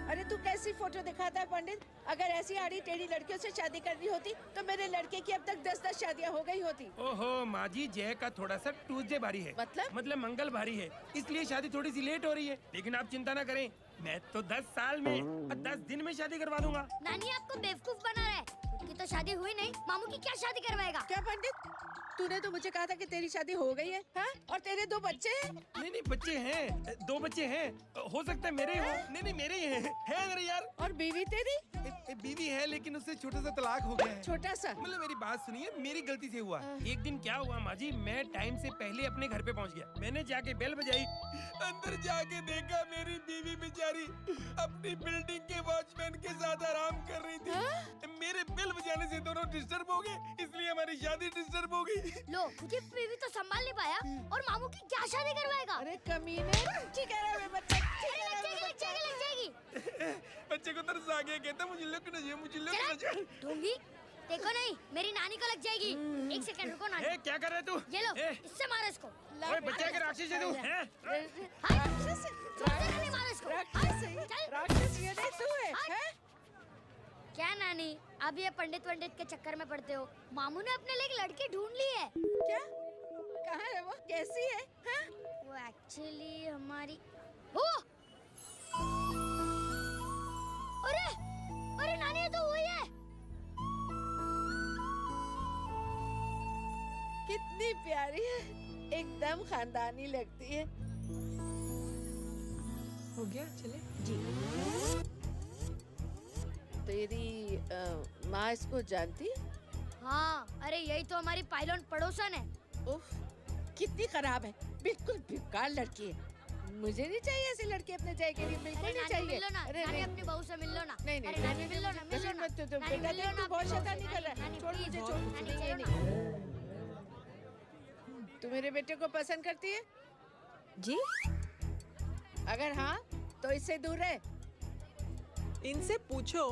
अरे तू कैसी फोटो दिखाता है पंडित? अगर ऐसी आड़ी टेढ़ी लड़कियों से शादी करनी होती तो मेरे लड़के की अब तक 10-10 शादियां हो गई होती। ओहो माँ जी, जय का थोड़ा सा ट्यूसडे भारी है। मतलब मंगल भारी है, इसलिए शादी थोड़ी सी लेट हो रही है। लेकिन आप चिंता ना करें, मैं तो 10 साल में और 10 दिन में शादी करवा दूंगा। नानी आपको बेवकूफ बना रहा है। उनकी तो शादी हुई नहीं, मामू की क्या शादी करवाएगा? क्या पंडित, तूने तो मुझे कहा था कि तेरी शादी हो गई है, हाँ? और तेरे 2 बच्चे हैं? नहीं बच्चे हैं, 2 बच्चे हैं। हो सकता है मेरे हो। नहीं मेरे ही हैं। है मेरे यार। और बीवी तेरी? बीवी है लेकिन उससे छोटा सा तलाक हो गया है। छोटा सा? मतलब मेरी बात सुनिए, मेरी गलती से हुआ। एक दिन क्या हुआ माँ जी, मैं टाइम से पहले अपने घर पे पहुँच गया। मैंने जाके बेल बजाई, अंदर जाके देखा मेरी बीवी बेचारी अपनी बिल्डिंग के वॉचमैन के साथ आराम कर रही थी। मेरे बेल बजाने से दोनों डिस्टर्ब हो गए, इसलिए हमारी शादी डिस्टर्ब हो गई। लो, तुझे बीवी तो संभाल नहीं पाया और मामू की क्या शादी करवाएगा? अरे कमीने, ठीक है रे बच्चा, ठीक है रे बच्चा। लग जाएगी। बच्चे को तरस आ गया, कहता मुझे लगना चाहिए, मुझे लगना चाहिए। ढोंगी, देखो नहीं, मेरी नानी को लग जाएगी। एक सेकंड रुको नानी। ए, क्या कर रहे तू? ये लो, इससे मारो इसको। ओए बच्चे के राक्षस है तू, हैं? राक्षस? नहीं मारो इसको। राक्षस ये नहीं तू है, हैं? क्या नानी, अब ये पंडित के चक्कर में पड़ते हो? मामू ने अपने लिए एक लड़की ढूंढ ली है। क्या? कहाँ है वो? कैसी है? हाँ? वो एक्चुअली हमारी ओ! अरे नानी, ये तो वही है। कितनी प्यारी है, एकदम खानदानी लगती है। हो गया, चले जी। तेरी माँ इसको जानती? हाँ, अरे यही तो हमारी पायलट पड़ोसन है। उफ, कितनी खराब है, बिल्कुल बेकार लड़की है। मुझे नहीं चाहिए ऐसी लड़की अपने जय के लिए, बिल्कुल नहीं चाहिए। मिलो ना, नानी अपनी बहू से मिल लो ना। नहीं अरे नानी मिल लो ना, मिल लो ना। बेटा देख, तू बहुत शैतानी कर रहा है। छोड़ मुझे, छोड़ मुझे। तू मेरे बेटे को पसंद करती है? जी। अगर हाँ, तो इससे दूर रहे। इनसे पूछो,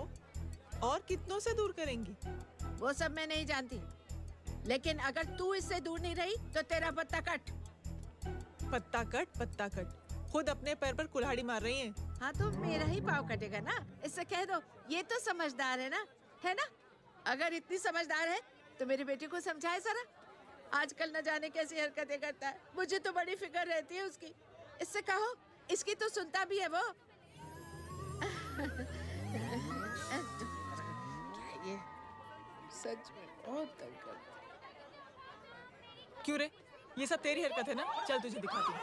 और कितनों से दूर करेंगी? वो सब मैं नहीं जानती, लेकिन अगर तू इससे दूर नहीं रही तो तेरा पत्ता कट। पत्ता कट, पत्ता कट। खुद अपने पैर पर कुल्हाड़ी मार रही हैं। हाँ तो मेरा ही पाँव कटेगा ना, इससे कह दो। ये तो समझदार है ना, है ना? अगर इतनी समझदार है तो मेरी बेटी को समझाए जरा। आजकल न जाने कैसी हरकतें करता है, मुझे तो बड़ी फिक्र रहती है उसकी। इससे कहो, इसकी तो सुनता भी है वो। क्या ये सच में बहुत तंग करता। क्यों रे, ये सब तेरी हरकत है ना? चल तुझे दिखाती हूँ।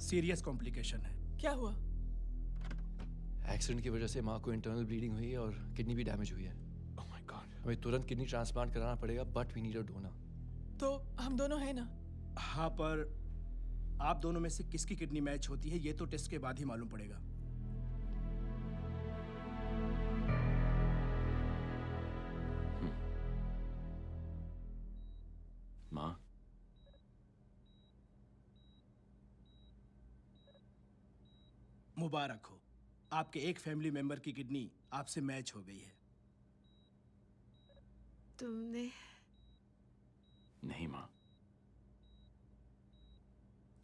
सीरियस कॉम्प्लिकेशन है। क्या हुआ? एक्सीडेंट की वजह से माँ को इंटरनल ब्लीडिंग हुई है और किडनी भी डैमेज हुई है। Oh my god. हमें तुरंत किडनी ट्रांसप्लांट कराना पड़ेगा, but we need a donor. तो हम दोनों हैं ना? हाँ, पर आप दोनों में से किसकी किडनी मैच होती है ये तो टेस्ट के बाद ही मालूम पड़ेगा। माँ, मुबारक हो, आपके एक फैमिली मेंबर की किडनी आपसे मैच हो गई है। तुमने? नहीं माँ।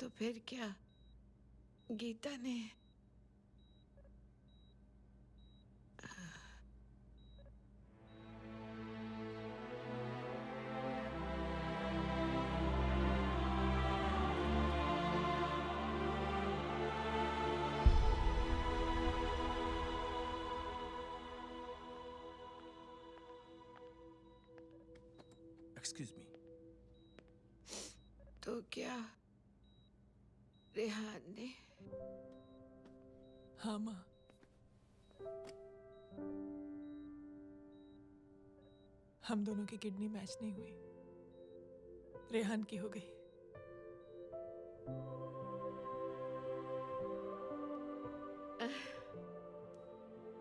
तो फिर क्या? गीता ने? Excuse me. तो क्या रेहान ने? हाँ माँ। हम दोनों की किडनी मैच नहीं हुई, रेहान की हो गई।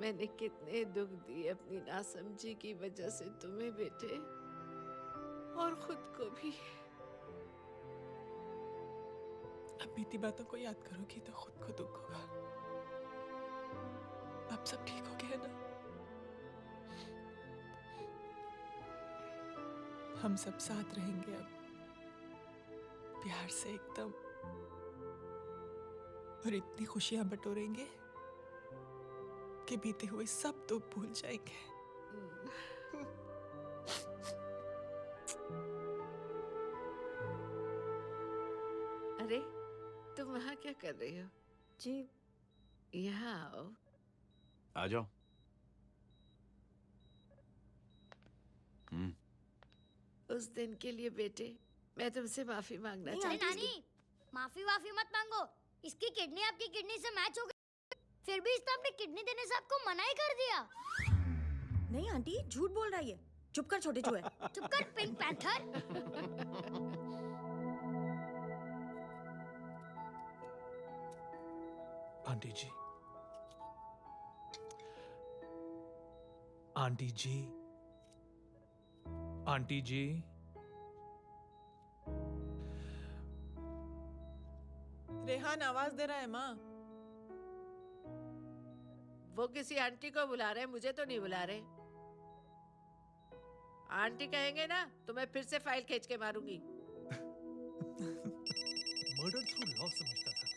मैंने कितने दुख दिए अपनी नासमझी की वजह से तुम्हें बेटे, और खुद को भी। अब बीती बातों को याद करोगी तो खुद को दुख होगा। अब सब ठीक हो गया ना? हम सब साथ रहेंगे अब, प्यार से एकदम, और इतनी खुशियां बटोरेंगे कि बीते हुए सब दुख भूल जाएंगे। अरे तुम वहाँ क्या कर रही हो? जी यहाँ आओ। आ जाओ। उस दिन के लिए बेटे मैं तुमसे माफी मांगना अरे चाहती नानी, माफी वाफी मत मांगो। इसकी किडनी आपकी किडनी से मैच हो गई, फिर भी इसने अपनी किडनी देने से आपको मना ही कर दिया। नहीं आंटी, झूठ बोल रही है। चुप कर छोटे चूहे। चुप कर पिंक पैंथर। आंटी जी, आंटी जी, आंटी जी, रेहान आवाज दे रहा है माँ। वो किसी आंटी को बुला रहे हैं, मुझे तो नहीं बुला रहे। आंटी कहेंगे ना तो मैं फिर से फाइल खींच के मारूंगी। मर्डर थ्रू लॉ समझता था,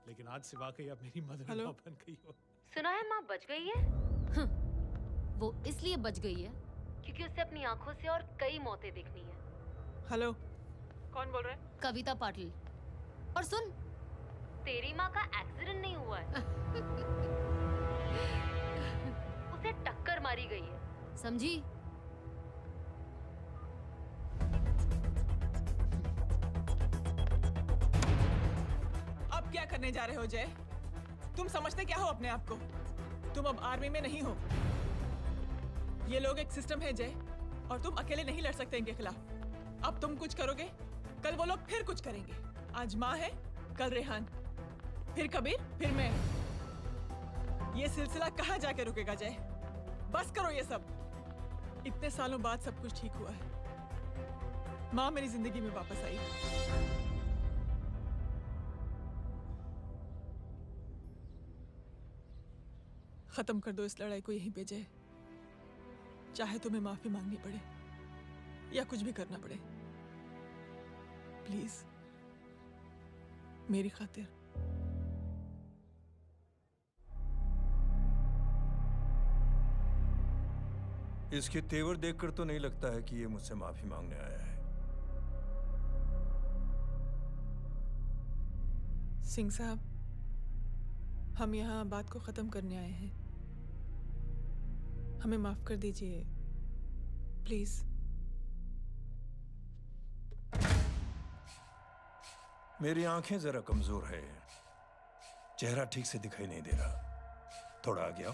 लेकिन आज से वाकई अब मेरी मदर इन लॉ बन गई हो। सुना है माँ बच गई है। वो इसलिए बच गई है क्योंकि उसे अपनी आंखों से और कई मौतें देखनी है। हेलो, कौन बोल रहा है? कविता पाटिल। और सुन, तेरी माँ का एक्सीडेंट नहीं हुआ है, उसे टक्कर मारी गई है, समझी? अब क्या करने जा रहे हो जय? तुम समझते क्या हो अपने आप को? तुम अब आर्मी में नहीं हो। ये लोग एक सिस्टम है जय, और तुम अकेले नहीं लड़ सकते इनके खिलाफ। अब तुम कुछ करोगे, कल वो लोग फिर कुछ करेंगे। आज माँ है, कल रेहान, फिर कबीर, फिर मैं। ये सिलसिला कहाँ जाके रुकेगा जय? बस करो ये सब। इतने सालों बाद सब कुछ ठीक हुआ है। माँ मेरी जिंदगी में वापस आई। खत्म कर दो इस लड़ाई को यहीं पे जय। चाहे तुम्हें माफी मांगनी पड़े या कुछ भी करना पड़े, प्लीज मेरी खातिर। इसके तेवर देखकर तो नहीं लगता है कि ये मुझसे माफी मांगने आया है। सिंह साहब, हम यहाँ बात को खत्म करने आए हैं। हमें माफ कर दीजिए प्लीज। मेरी आंखें जरा कमजोर है, चेहरा ठीक से दिखाई नहीं दे रहा। थोड़ा आगे आओ,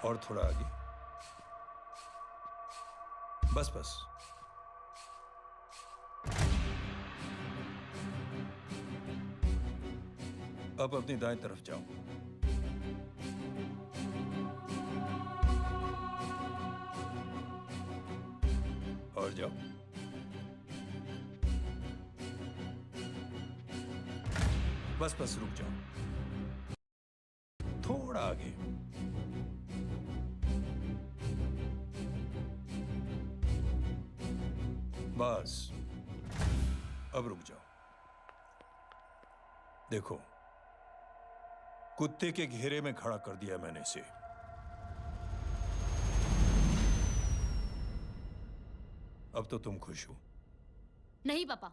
और थोड़ा आगे, बस बस। अब अपनी दाएं तरफ जाओ। और जाओ। बस बस रुक जाओ, थोड़ा आगे। बस अब रुक जाओ। देखो, कुत्ते के घेरे में खड़ा कर दिया मैंने इसे। अब तो तुम खुश हो? नहीं पापा,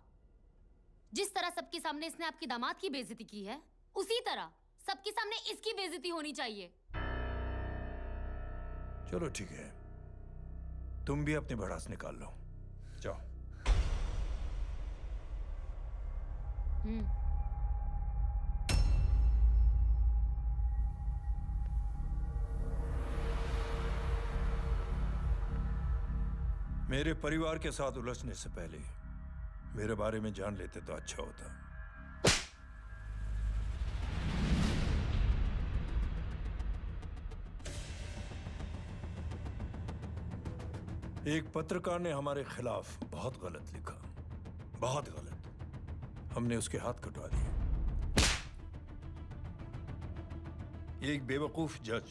जिस तरह सबके सामने इसने आपकी दामाद की बेइज्जती की है, उसी तरह सबके सामने इसकी बेइज्जती होनी चाहिए। चलो ठीक है, तुम भी अपनी भड़ास निकाल लो, जाओ। मेरे परिवार के साथ उलझने से पहले मेरे बारे में जान लेते तो अच्छा होता। एक पत्रकार ने हमारे खिलाफ बहुत गलत लिखा, बहुत गलत। हमने उसके हाथ कटवा दिए। एक बेवकूफ जज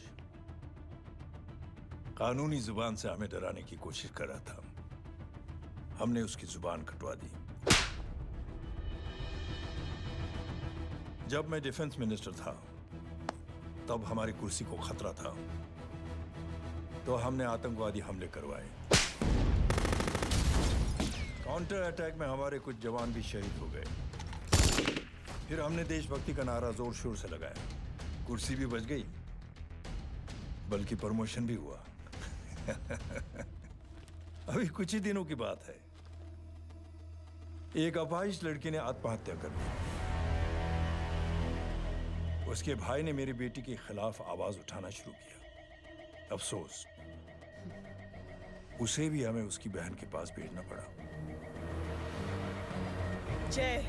कानूनी जुबान से हमें डराने की कोशिश कर रहा था, हमने उसकी जुबान कटवा दी। जब मैं डिफेंस मिनिस्टर था, तब हमारी कुर्सी को खतरा था, तो हमने आतंकवादी हमले करवाए। काउंटर अटैक में हमारे कुछ जवान भी शहीद हो गए। फिर हमने देशभक्ति का नारा जोर शोर से लगाया। कुर्सी भी बच गई, बल्कि प्रमोशन भी हुआ। अभी कुछ ही दिनों की बात है, एक अपाहिज लड़की ने आत्महत्या कर ली। उसके भाई ने मेरी बेटी के खिलाफ आवाज उठाना शुरू किया। अफसोस, उसे भी हमें उसकी बहन के पास भेजना पड़ा। जय,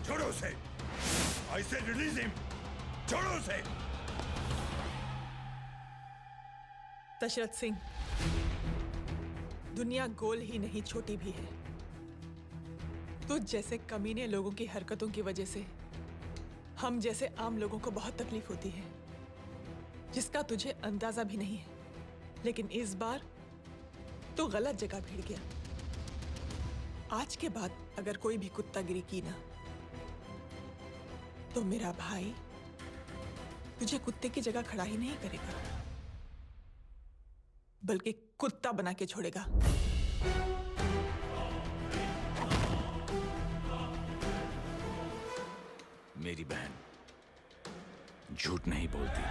छोड़ो उसे! I said release him! छोड़ो उसे! दशरथ सिंह, दुनिया गोल ही नहीं छोटी भी है। तुझ जैसे कमीने लोगों की हरकतों की वजह से हम जैसे आम लोगों को बहुत तकलीफ होती है, जिसका तुझे अंदाजा भी नहीं है। लेकिन इस बार तू गलत जगह भिड़ गया। आज के बाद अगर कोई भी कुत्तागिरी की ना, तो मेरा भाई तुझे कुत्ते की जगह खड़ा ही नहीं करेगा, बल्कि कुत्ता बना के छोड़ेगा। मेरी बहन झूठ नहीं बोलती।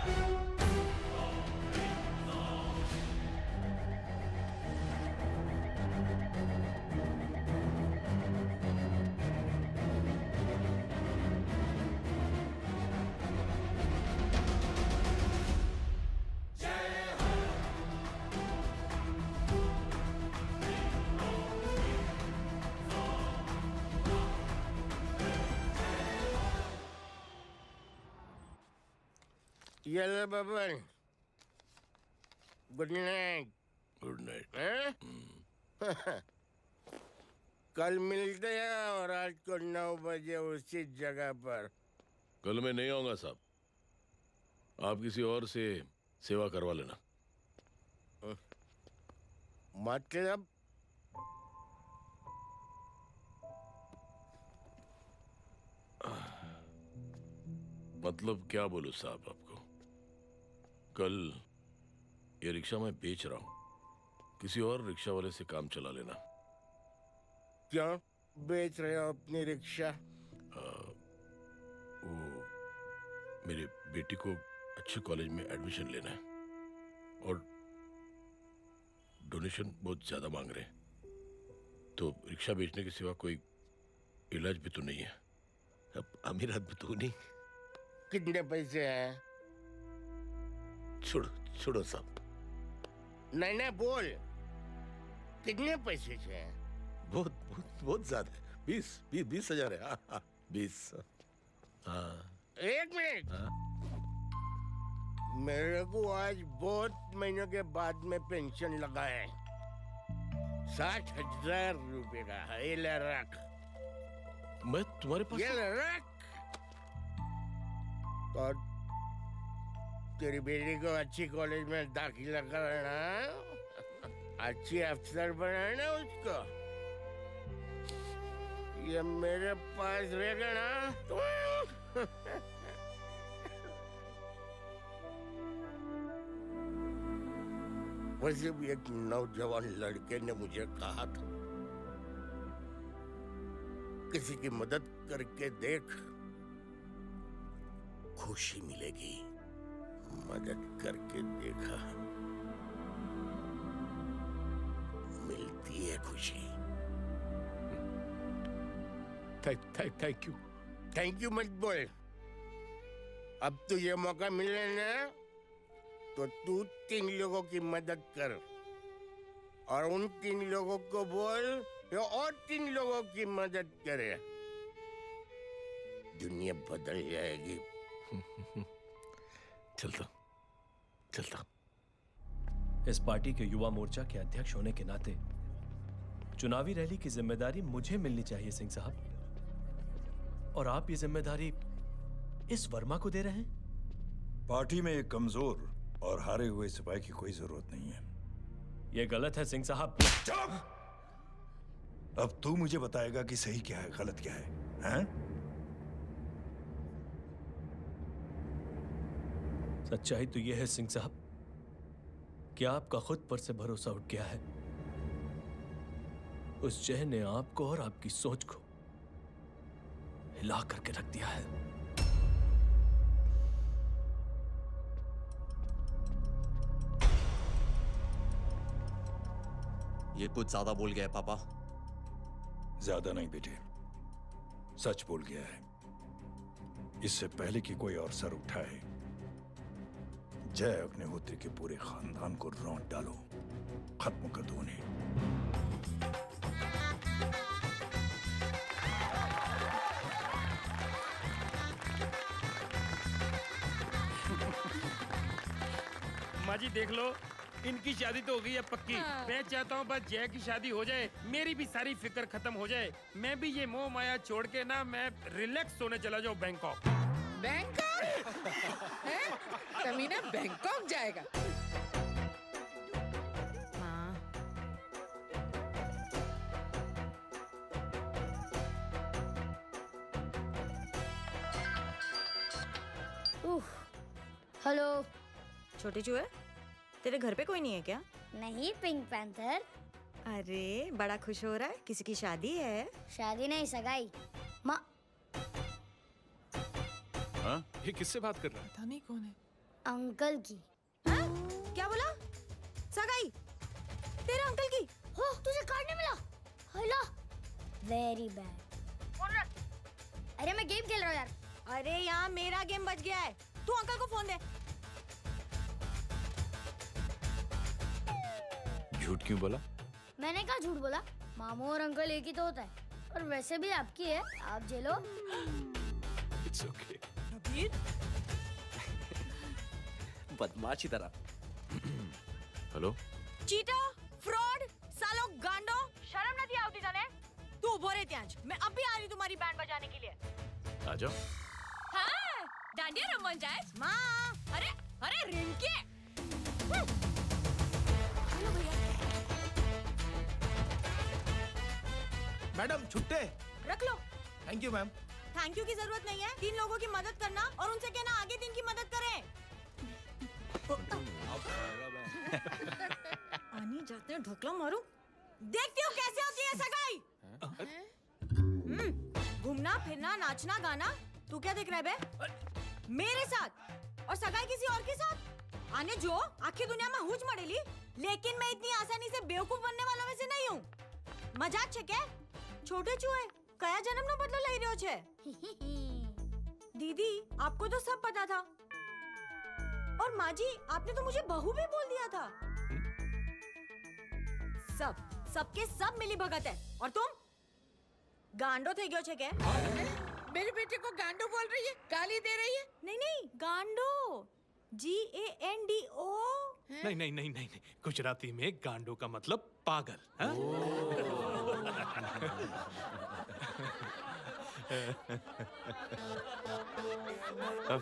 ये लो Baban, good night. Good night. कल मिलते हैं और रात को 9 बजे उसी जगह पर। कल मैं नहीं आऊंगा साहब, आप किसी और से सेवा करवा लेना। मतलब? मतलब क्या बोलूं साहब आपको। कल ये रिक्शा मैं बेच रहा हूं, किसी और रिक्शा वाले से काम चला लेना। क्यों बेच रहे हो अपनी रिक्शा? वो मेरे बेटी को अच्छे कॉलेज में एडमिशन लेना है और डोनेशन बहुत ज्यादा मांग रहे हैं, तो रिक्शा बेचने के सिवा कोई इलाज भी तो नहीं है। अब अमीर आदमी तो नहीं। कितने पैसे हैं? छोड़ो साहब। नहीं नहीं बोल, कितने पैसे हैं? बहुत ज्यादा है। 20,000 है। 20। हाँ। एक मिनट। मेरे को आज बहुत महीनों के बाद में पेंशन लगा है। 60,000 रुपए का है। ये ले रख। मैं तुम्हारे पास? ये ले रख। और तेरी बेटी को अच्छी कॉलेज में दाखिला कराना, अच्छी अफसर बनाना उसको। ये मेरे पास रहेगा ना तो वैसे भी एक नौजवान लड़के ने मुझे कहा था, किसी की मदद करके देख, खुशी मिलेगी। मदद करके देखा, मिलती है खुशी। Thank you. थैंक यू मत बोल। अब तो ये मौका मिले ना, तो तू 3 लोगों की मदद कर और उन 3 लोगों को बोल जो और 3 लोगों की मदद करे। दुनिया बदल जाएगी। चलता। इस पार्टी के युवा मोर्चा के अध्यक्ष होने के नाते चुनावी रैली की जिम्मेदारी मुझे मिलनी चाहिए सिंह साहब, और आप ये जिम्मेदारी इस वर्मा को दे रहे हैं? पार्टी में एक कमजोर और हारे हुए सिपाही की कोई जरूरत नहीं है। यह गलत है सिंह साहब। अब तू मुझे बताएगा कि सही क्या है, गलत क्या है, हैं? सच्चाई तो यह है सिंह साहब कि आपका खुद पर से भरोसा उठ गया है। उस जय ने आपको और आपकी सोच को हिला करके रख दिया है। ये कुछ ज्यादा बोल गया है पापा। ज्यादा नहीं बेटे, सच बोल गया है। इससे पहले कि कोई और सर उठाए, जय अग्निहोत्री के पूरे खानदान को रौंद डालो, खत्म कर दो उन्हें। माँ जी देख लो, इनकी शादी तो हो गई है पक्की। हाँ। मैं चाहता हूँ बस जय की शादी हो जाए, मेरी भी सारी फिक्र खत्म हो जाए। मैं भी ये मोह माया छोड़ के ना मैं रिलैक्स होने चला जाऊँ बैंकॉक। बैंकॉक? हैं? कमीना बैंकॉक जाएगा? हेलो। छोटे चूहे, तेरे घर पे कोई नहीं है क्या? नहीं, पिंक पैंथर। अरे बड़ा खुश हो रहा है, किसी की शादी है? शादी नहीं, सगाई। माँ। हाँ? ये किससे बात कर रहा है? पता नहीं कौन है। अंकल की। हाँ? क्या बोला? सगाई? तेरे अंकल की? हो, तुझे कार्ड नहीं मिला? हेलो। Very bad. फोन रख। अरे मैं गेम खेल रहा हूँ यार। अरे यहाँ मेरा गेम बच गया है, तू अंकल को फोन दे। झूठ क्यों बोला? मैंने कहा झूठ बोला? मामू और अंकल एक ही तो होता है, और वैसे भी आपकी है, आप झेलो। It's okay. कबीर, बदमाशी तरह। हेलो? चीटा, फ्रॉड, सालो गांडो, शर्म नहीं आती तने? तू उभो रे त्यांज, मैं अब भी आ रही तुम्हारी बैंड बजाने के लिए। आ जाओ। हाँ, डांडिया रमन जाए? माँ, अरे रिंकी। हेलो भैया। मैडम छुट्टे। रख लो। Thank you ma'am. Thank you की जरूरत नहीं है, 3 लोगों की मदद करना और उनसे कहना आगे 3 की मदद करें। आनी जाते हैं ढोकला मारूं। देखती हूँ कैसे होती है सगाई। घूमना फिरना नाचना गाना, तू क्या देख रहा है बे? मेरे साथ और सगाई किसी और के साथ। आने जो आखिर दुनिया में हुज मड़ेली, लेकिन मैं इतनी आसानी से बेवकूफ बनने वालों में से नहीं हूँ। मजाक छे क्या? छोटे चूहे कया जन्म नो बदलो लई रह्यो छे? दीदी आपको तो सब पता था, और माँ जी आपने तो मुझे बहू भी बोल दिया था। सबके सब मिली भगत है, और तुम गांडो थे गयो छे क्या? मेरे बेटे को गांडो बोल रही है, गाली दे रही है? नहीं गांडो, GANDO। नहीं, गुजराती में गांडो का मतलब पागल। हाँ?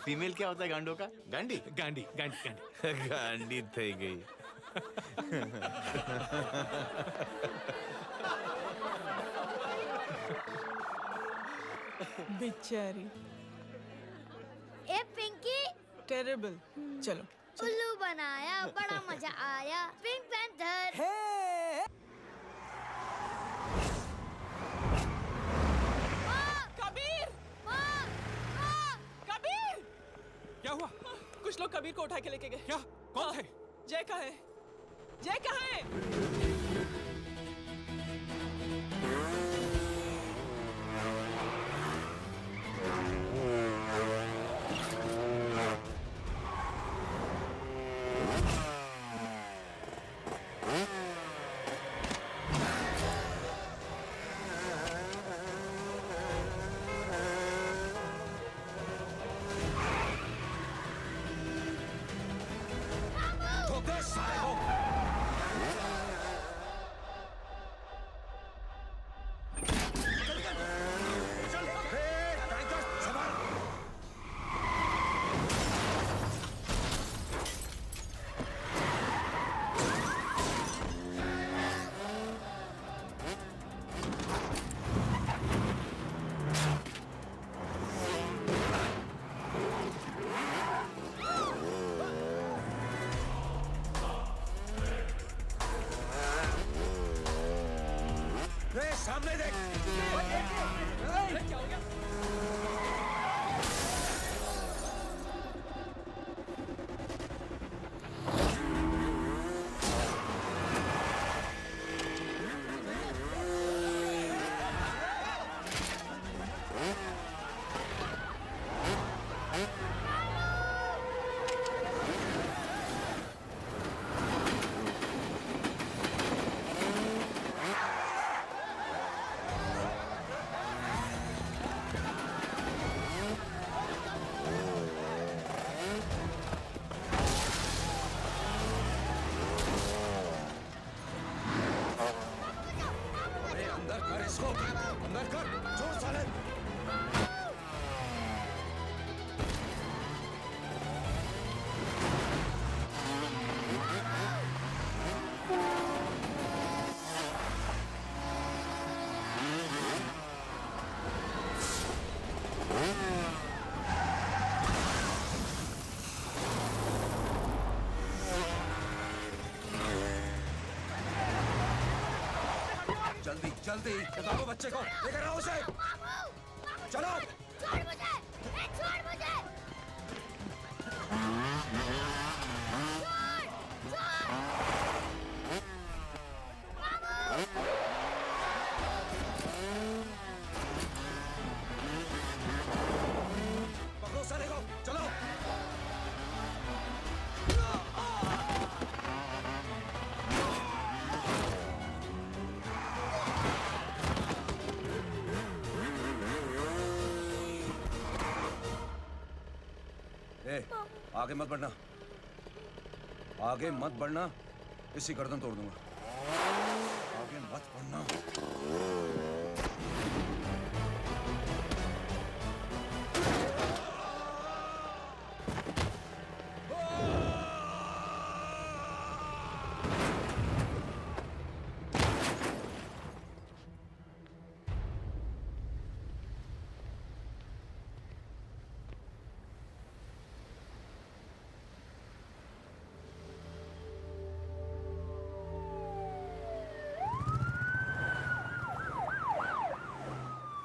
फीमेल क्या होता है गांडो का? गांडी। गांडी। गांडी थई गई। बेचारी। ए पिंकी। टेरेबल। चलो। उल्लू बनाया, बड़ा मजा आया। Pink panther. कबीर! कबीर! क्या हुआ? कुछ लोग कबीर को उठा के लेके गए। क्या? कौन थे? जय कहाँ है? जय कहाँ है? सामने देख। क्या हो गया? अंदर कर इसको, अंदर कर, छोड़ साले। जल्दी जल्दी बताओ बच्चे को, लेकर आओ उसे। चलो। छोड़ मुझे, छोड़ मुझे। पकड़ो साले को, चलो। ए, आगे मत बढ़ना, आगे मत बढ़ना, इसी गर्दन तोड़ दूंगा। आगे मत बढ़ना।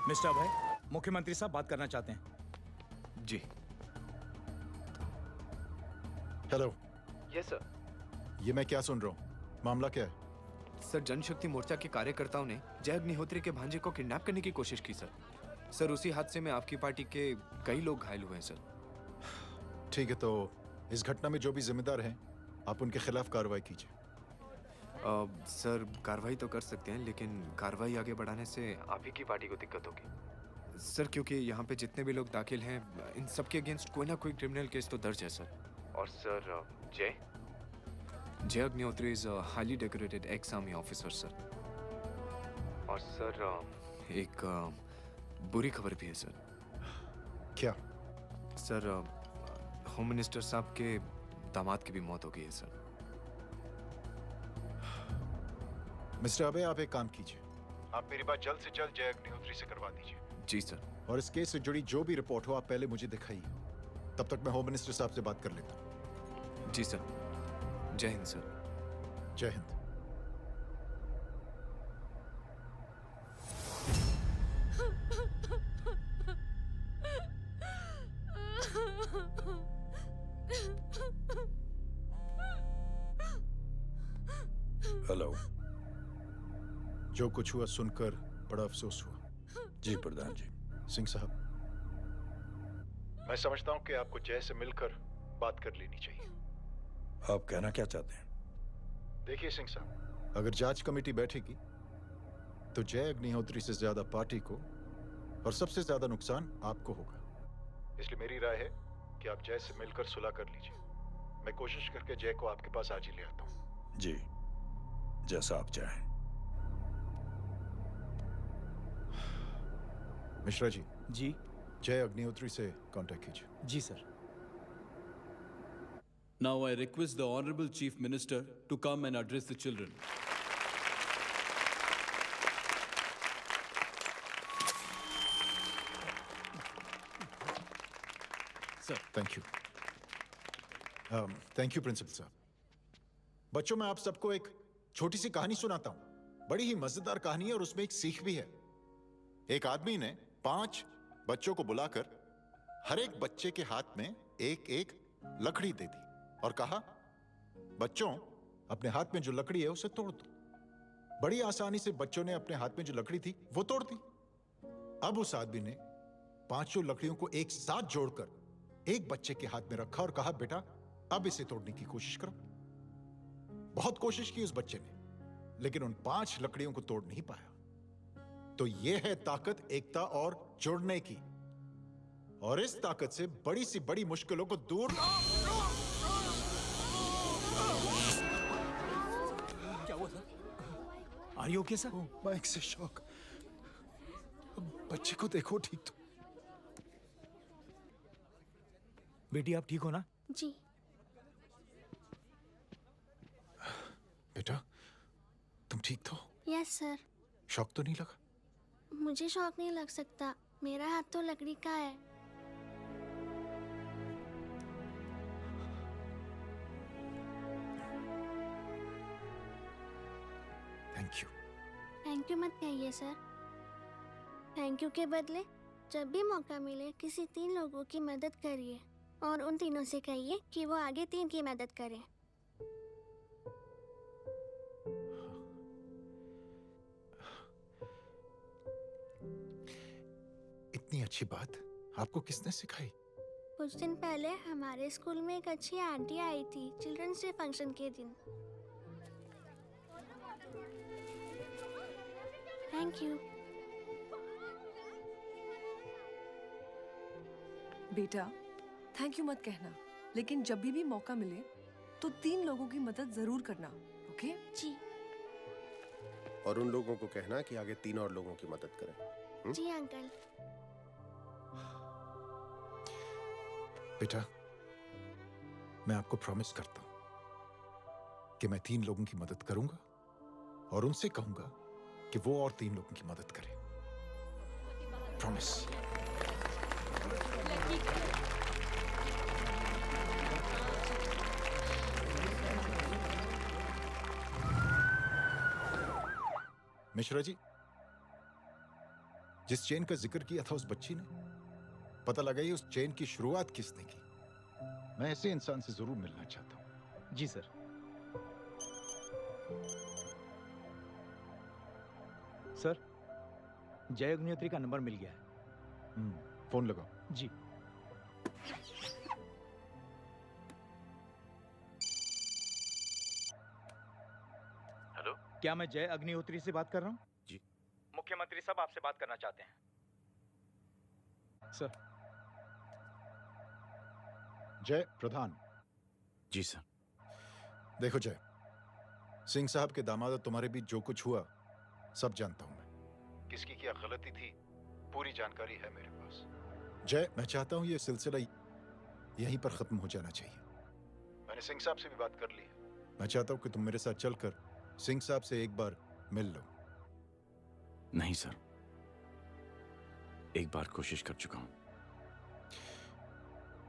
मिस्टर अभय, मुख्यमंत्री साहब बात करना चाहते हैं। जी। हेलो। Yes sir. ये मैं क्या सुन रहा हूँ? मामला क्या है? सर, जनशक्ति मोर्चा के कार्यकर्ताओं ने जय अग्निहोत्री के भांजे को किडनैप करने की कोशिश की सर। सर, उसी हादसे में आपकी पार्टी के कई लोग घायल हुए हैं सर। ठीक है, तो इस घटना में जो भी जिम्मेदार हैं, आप उनके खिलाफ कार्रवाई कीजिए। सर, कार्रवाई तो कर सकते हैं, लेकिन कार्रवाई आगे बढ़ाने से आप ही की पार्टी को दिक्कत होगी सर, क्योंकि यहाँ पे जितने भी लोग दाखिल हैं, इन सबके अगेंस्ट कोई ना कोई क्रिमिनल केस तो दर्ज है सर। और सर, जय Agnihotri is highly decorated ex army officer sir. और सर, एक बुरी खबर भी है सर। क्या? सर, होम मिनिस्टर साहब के दामाद की भी मौत हो गई है सर। मिस्टर अबे, आप एक काम कीजिए, आप मेरी बात जल्द से जल्द जय अग्निहोत्री से करवा दीजिए। जी सर। और इस केस से जुड़ी जो भी रिपोर्ट हो, आप पहले मुझे दिखाइए। तब तक मैं होम मिनिस्टर साहब से बात कर लेता हूँ। जी सर। जय हिंद सर। जय हिंद। हेलो। जो कुछ हुआ सुनकर बड़ा अफसोस हुआ। जी प्रधान जी। सिंह साहब, मैं समझता हूं कि आपको जय से मिलकर बात कर लेनी चाहिए। आप कहना क्या चाहते हैं? देखिए सिंह साहब, अगर जांच कमेटी बैठेगी तो जय अग्निहोत्री से ज्यादा पार्टी को और सबसे ज्यादा नुकसान आपको होगा। इसलिए मेरी राय है कि आप जय से मिलकर सुलह कर लीजिए। मैं कोशिश करके जय को आपके पास आज ही ले आता हूं। जी, जैसा आप चाहें। मिश्रा जी। जी। जय अग्निहोत्री से कांटेक्ट कीजिए। जी sir. Now I request the Honorable Chief Minister to come and address the children. Sir, thank you. Thank you principal साहब। बच्चों, मैं आप सबको एक छोटी सी कहानी सुनाता हूं। बड़ी ही मजेदार कहानी है और उसमें एक सीख भी है। एक आदमी ने 5 बच्चों को बुलाकर हर एक बच्चे के हाथ में एक एक लकड़ी दे दी और कहा, बच्चों अपने हाथ में जो लकड़ी है उसे तोड़ दो। बड़ी आसानी से बच्चों ने अपने हाथ में जो लकड़ी थी वो तोड़ दी। अब उस आदमी ने 5 लकड़ियों को एक साथ जोड़कर एक बच्चे के हाथ में रखा और कहा, बेटा अब इसे तोड़ने की कोशिश करो। बहुत कोशिश की उस बच्चे ने, लेकिन उन 5 लकड़ियों को तोड़ नहीं पाया। तो यह है ताकत एकता और जोड़ने की, और इस ताकत से बड़ी सी बड़ी मुश्किलों को दूर। क्या हुआ sir? Are you okay sir? Bike से शॉक। बच्चे को देखो ठीक तो। बेटी आप ठीक हो ना? जी। बेटा तुम ठीक तो? Yes sir. शॉक तो नहीं लगा? मुझे शौक नहीं लग सकता, मेरा हाथ तो लकड़ी का है। Thank you. थैंक यू मत कहिए सर। थैंक यू के बदले जब भी मौका मिले किसी 3 लोगों की मदद करिए और उन तीनों से कहिए कि वो आगे 3 की मदद करें। इतनी अच्छी बात आपको किसने सिखाई? कुछ दिन पहले हमारे स्कूल में एक अच्छी आंटी आई थी चिल्ड्रंस डे फंक्शन के दिन। Thank you. बेटा थैंक यू मत कहना, लेकिन जब भी मौका मिले तो 3 लोगों की मदद जरूर करना, ओके? जी। और उन लोगों को कहना कि आगे 3 और लोगों की मदद करें। जी अंकल। बेटा मैं आपको प्रॉमिस करता हूं कि मैं 3 लोगों की मदद करूंगा और उनसे कहूंगा कि वो और 3 लोगों की मदद करें। प्रॉमिस। मिश्रा जी, जिस चेन का जिक्र किया था उस बच्ची ने, पता लगाइए उस चेन की शुरुआत किसने की। मैं ऐसे इंसान से जरूर मिलना चाहता हूं। जी सर। सर जय अग्निहोत्री का नंबर मिल गया है। फोन लगाओ। जी। हेलो, क्या मैं जय अग्निहोत्री से बात कर रहा हूँ? जी। मुख्यमंत्री साहब आपसे बात करना चाहते हैं। सर। जय प्रधान। जी सर। देखो जय, सिंह साहब के दामाद तुम्हारे बीच जो कुछ हुआ सब जानता हूं मैं। किसकी क्या गलती थी पूरी जानकारी है मेरे पास। जय मैं चाहता हूं ये सिलसिला यहीं पर खत्म हो जाना चाहिए। मैंने सिंह साहब से भी बात कर ली है। मैं चाहता हूं कि तुम मेरे साथ चलकर सिंह साहब से एक बार मिल लो। नहीं सर, एक बार कोशिश कर चुका हूं।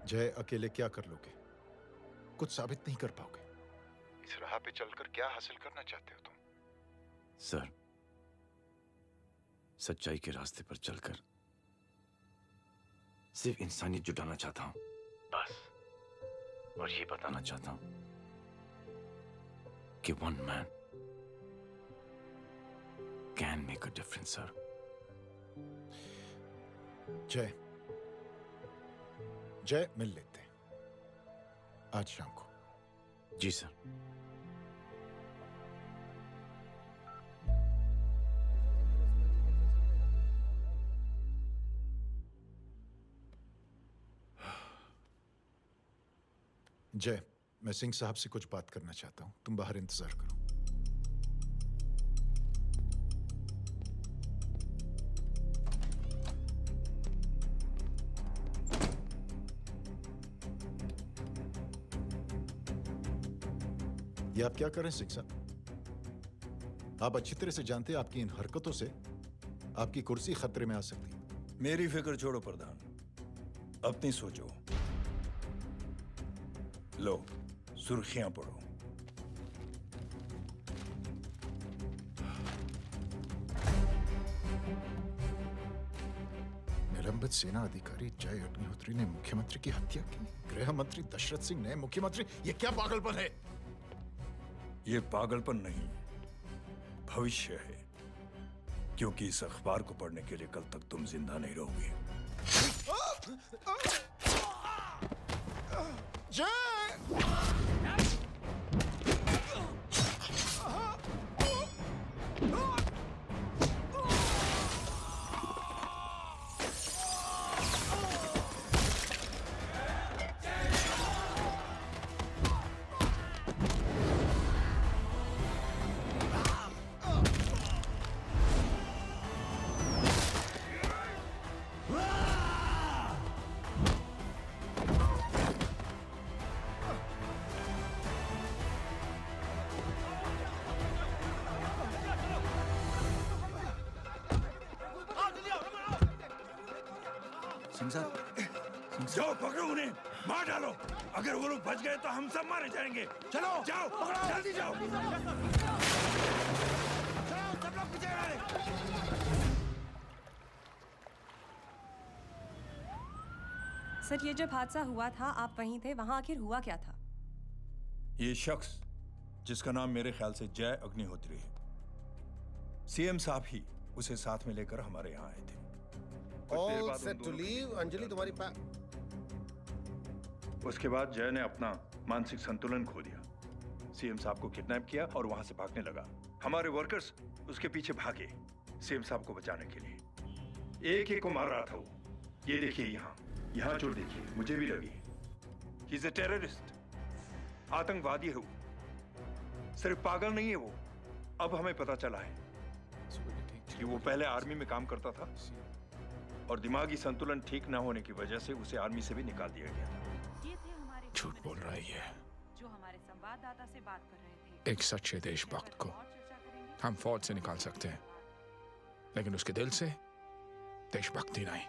जय अकेले क्या कर लोगे? कुछ साबित नहीं कर पाओगे। इस राह पे चलकर क्या हासिल करना चाहते हो तुम? सर, सच्चाई के रास्ते पर चलकर सिर्फ इंसानियत जुटाना चाहता हूं, बस। और ये बताना चाहता हूं कि one man can make a difference, sir. जय मिल लेते हैं आज शाम को। जी सर। जय मैं सिंह साहब से कुछ बात करना चाहता हूं, तुम बाहर इंतजार करो। ये आप क्या कर रहे हैं सिंह साहब? आप अच्छी तरह से जानते हैं आपकी इन हरकतों से आपकी कुर्सी खतरे में आ सकती है। मेरी फिक्र छोड़ो प्रधान, अपनी सोचो। लो सुर्खियां पढ़ो। निलंबित सेना अधिकारी जय अग्निहोत्री ने मुख्यमंत्री की हत्या की। गृह मंत्री दशरथ सिंह ने मुख्यमंत्री, ये क्या पागलपन है? ये पागलपन नहीं, भविष्य है, क्योंकि इस अखबार को पढ़ने के लिए कल तक तुम जिंदा नहीं रहोगे। जाओ पकड़ो उन्हें, मार डालो। अगर वो लोग बच गए तो हम सब मारे जाएंगे। चलो जाओ, जल्दी जाओ। सब लोग पीछे आ रहे। सर, ये जब हादसा हुआ था आप वहीं थे, वहां आखिर हुआ क्या था? ये शख्स जिसका नाम मेरे ख्याल से जय अग्निहोत्री है, सीएम साहब ही उसे साथ में लेकर हमारे यहाँ आए थे। All set to leave. Anjali तुम्हारी उसके बाद जय ने अपना मानसिक संतुलन खो दिया, सीएम साहब को किडनैप किया और वहां से भागने लगा। हमारे वर्कर्स उसके पीछे भागे सीएम साहब को बचाने के लिए। एक को मार रहा था वो। ये देखिए यहाँ चोट देखिए, मुझे भी लगी। ही इज अ टेररिस्ट, आतंकवादी है वो, सिर्फ पागल नहीं है वो। अब हमें पता चला है कि वो पहले आर्मी में काम करता था और दिमागी संतुलन ठीक न होने की वजह से उसे आर्मी से भी निकाल दिया गया था। झूठ बोल रहा है ये। जो हमारे संवाददाता से बात कर रहे थे। एक सच्चे देशभक्त को हम फौज से निकाल सकते हैं, लेकिन उसके दिल से देशभक्ति नहीं।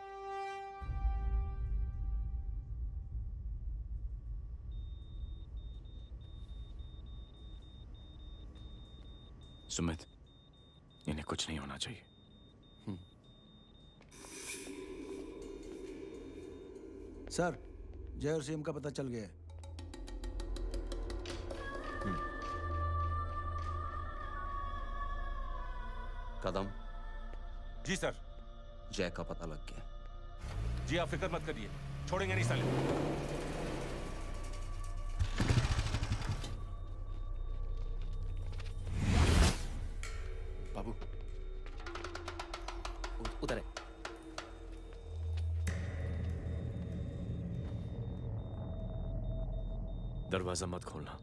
सुमित, इन्हें कुछ नहीं होना चाहिए। सर, जय और सीएम का पता चल गया है। कदम। जी सर। जय का पता लग गया। जी आप फिक्र मत करिए, छोड़ेंगे नहीं साले। बाबू उधर है। दरवाजा मत खोलना।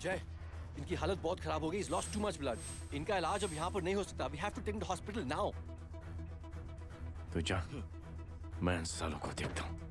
जय, इनकी हालत बहुत खराब हो गई। He's lost too much blood. इनका इलाज अब यहाँ पर नहीं हो सकता। We have to take him to hospital now. तो जा, मैं इन सालों को देखता हूँ।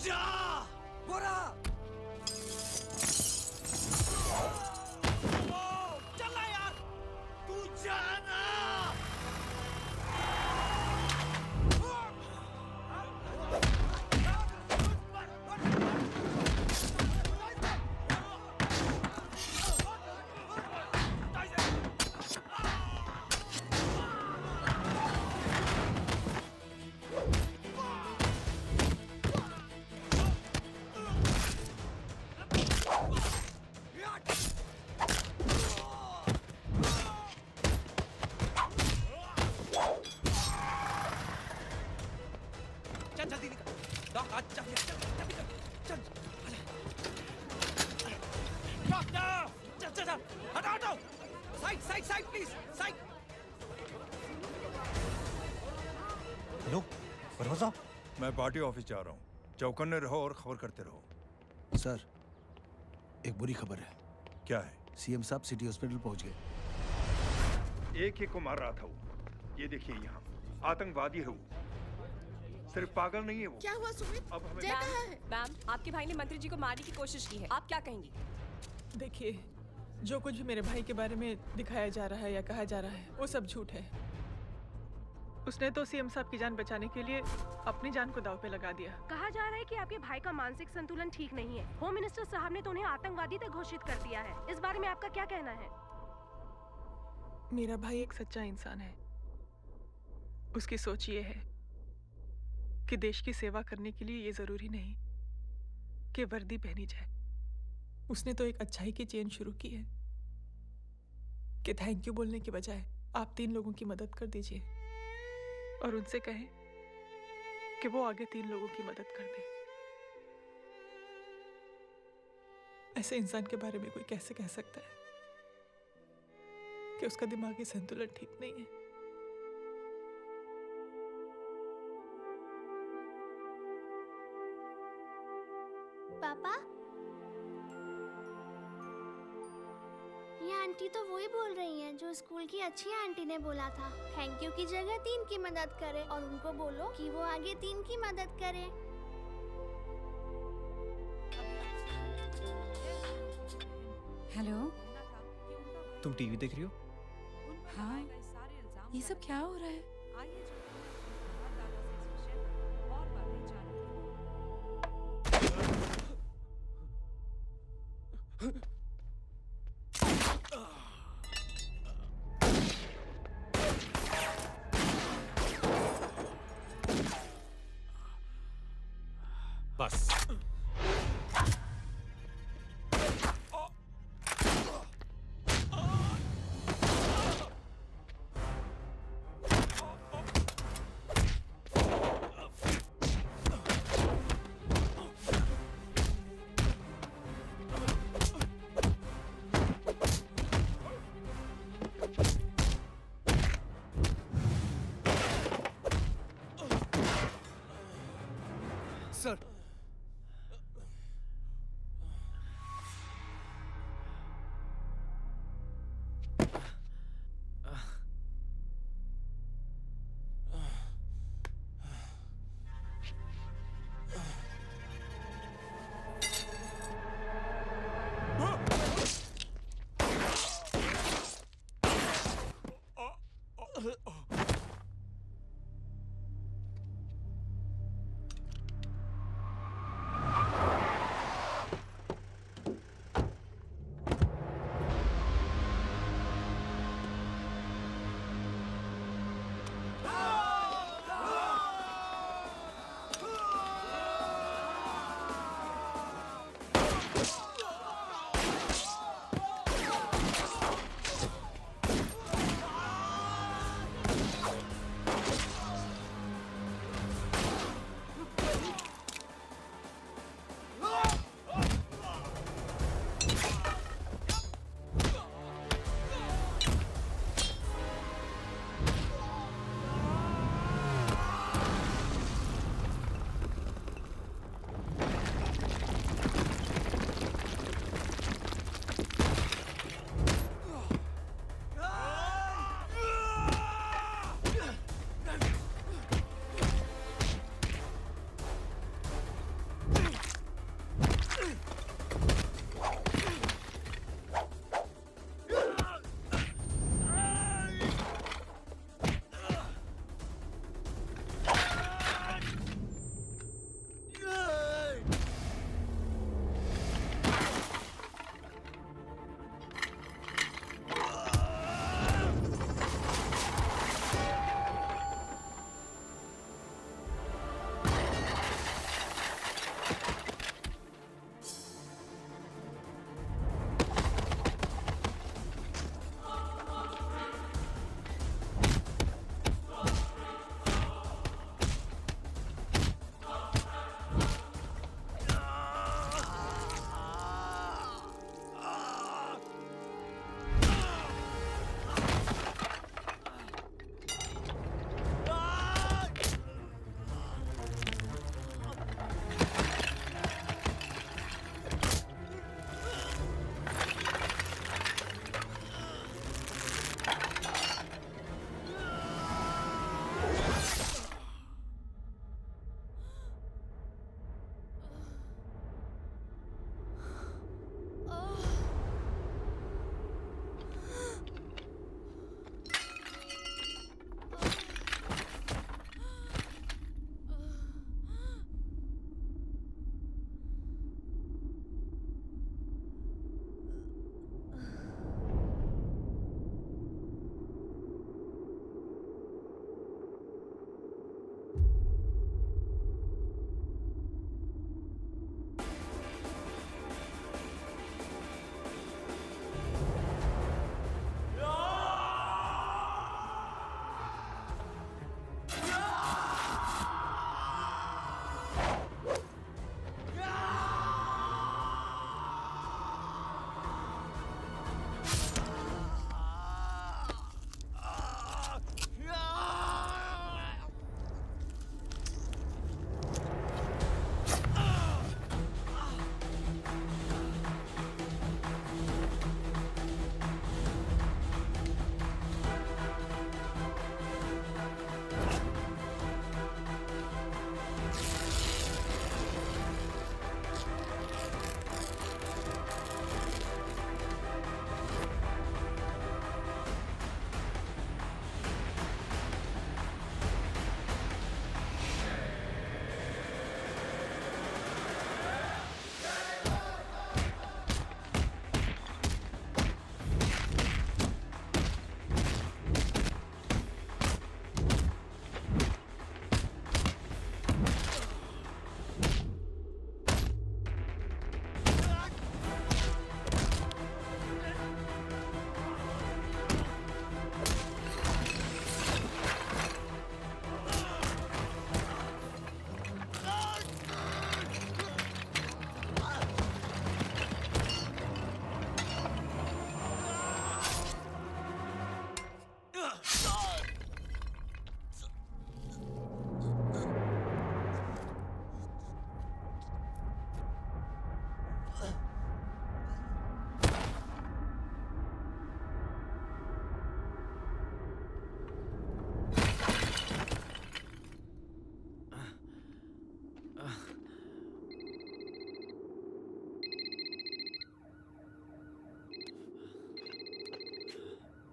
जा। गोरा चला यार, तू जाना। चल जल्दी निकल। चल चल चल डॉक्टर, चल चल चल, हटाओ हटाओ, side side side please, side. Hello परवा साहब, मैं पार्टी ऑफिस जा रहा हूँ। चौकन्ने रहो और खबर करते रहो। सर, एक बुरी खबर है। क्या है? सीएम साहब सिटी हॉस्पिटल पहुंच गए। एक को मार रहा था वो। ये देखिए यहाँ आतंकवादी है वो। सिर्फ पागल नहीं है वो। क्या हुआ सुमित? अब हमें जय कहाँ है? मैम, आपके भाई ने मंत्री जी को मारने की कोशिश की है। आप क्या कहेंगी? देखिए, जो कुछ भी मेरे भाई के बारे में दिखाया जा रहा है या कहा जा रहा है, वो सब झूठ है। उसने तो सीएम साहब की जान बचाने के लिए अपनी जान को दांव पे लगा दिया। कहा जा रहा है कि आपके भाई का मानसिक संतुलन ठीक नहीं है। होम मिनिस्टर साहब ने तो उन्हें आतंकवादी तक घोषित कर दिया है। इस बारे में आपका क्या कहना है? मेरा भाई एक सच्चा इंसान है। उसकी सोच ये है कि देश की सेवा करने के लिए ये जरूरी नहीं कि वर्दी पहनी जाए। उसने तो एक अच्छाई की चेन शुरू की है कि थैंक यू बोलने के बजाय आप 3 लोगों की मदद कर दीजिए और उनसे कहें कि वो आगे 3 लोगों की मदद कर दे। ऐसे इंसान के बारे में कोई कैसे कह सकता है कि उसका दिमागी संतुलन ठीक नहीं है? पापा, ये आंटी तो वही बोल रही हैं जो स्कूल की अच्छी आंटी ने बोला था। थैंक यू की जगह 3 की मदद करे और उनको बोलो कि वो आगे 3 की मदद करे। हेलो, तुम टीवी देख रही हो? हाँ, ये सब क्या हो रहा है? बस सर,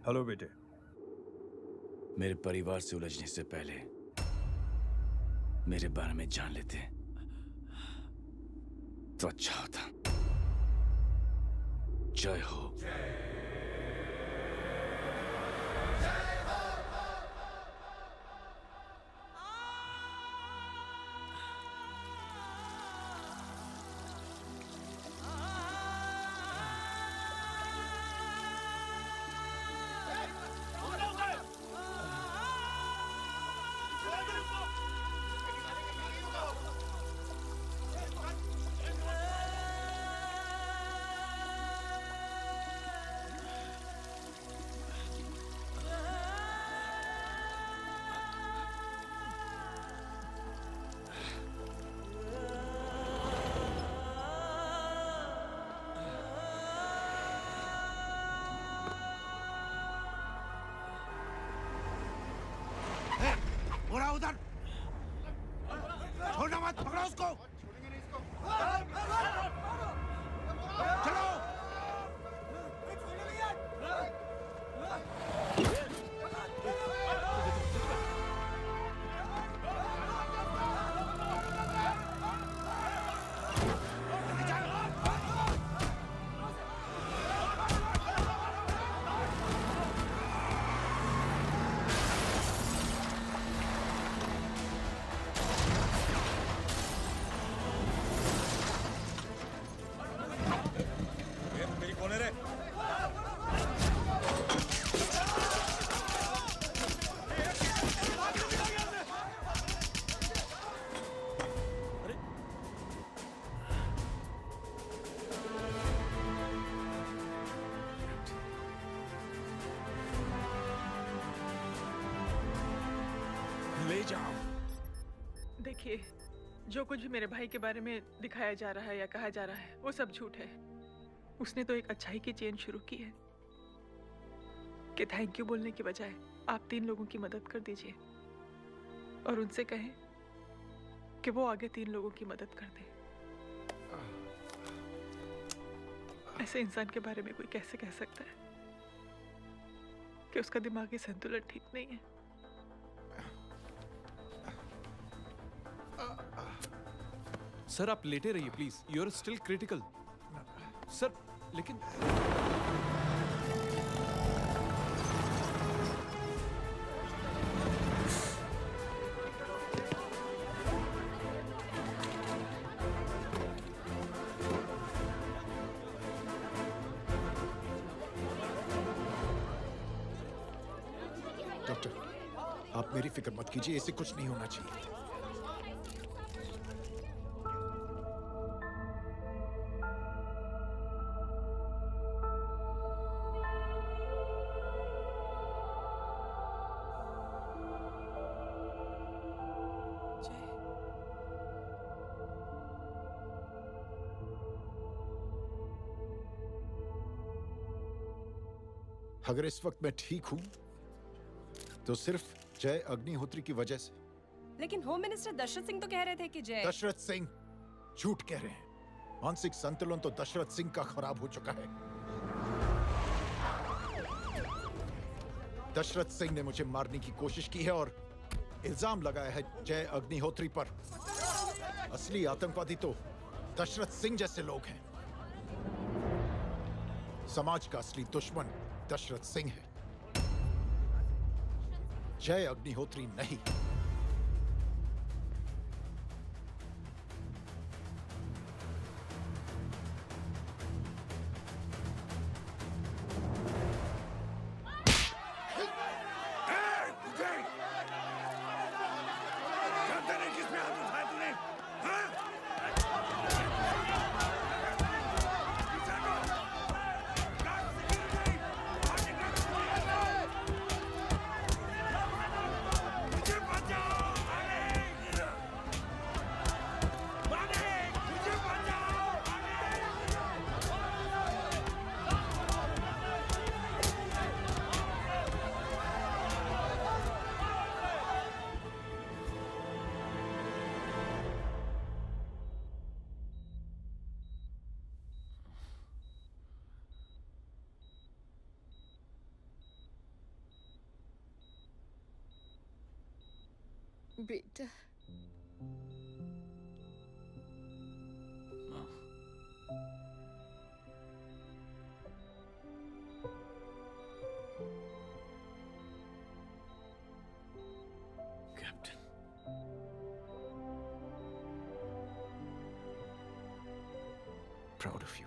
हेलो बेटे। मेरे परिवार से उलझने से पहले मेरे बारे में जान लेते तो अच्छा होता। जय हो। उधर छोड़ना मत, पकड़ो उसको। चलो। ले जाओ। देखिए, जो कुछ भी मेरे भाई के बारे में दिखाया जा रहा है या कहा जा रहा है वो सब झूठ है। उसने तो एक अच्छाई की चेन शुरू की है कि थैंक यू बोलने की बजाय आप 3 लोगों की मदद कर दीजिए और उनसे कहें कि वो आगे 3 लोगों की मदद कर दे। ऐसे इंसान के बारे में कोई कैसे कह सकता है कि उसका दिमागी संतुलन ठीक नहीं है? सर आप लेटे रहिए please, you are still critical. Sir लेकिन डॉक्टर, आप मेरी फिक्र मत कीजिए, इसे कुछ नहीं होना चाहिए। अगर इस वक्त मैं ठीक हूं तो सिर्फ जय अग्निहोत्री की वजह से। लेकिन होम मिनिस्टर दशरथ सिंह तो कह रहे थे कि जय। दशरथ सिंह झूठ कह रहे हैं। मानसिक संतुलन तो दशरथ सिंह का खराब हो चुका है। दशरथ सिंह ने मुझे मारने की कोशिश की है और इल्जाम लगाया है जय अग्निहोत्री पर। असली आतंकवादी तो दशरथ सिंह जैसे लोग हैं। समाज का असली दुश्मन दशरथ सिंह है, जय अग्निहोत्री नहीं। मुझे बेटा captain, proud of you.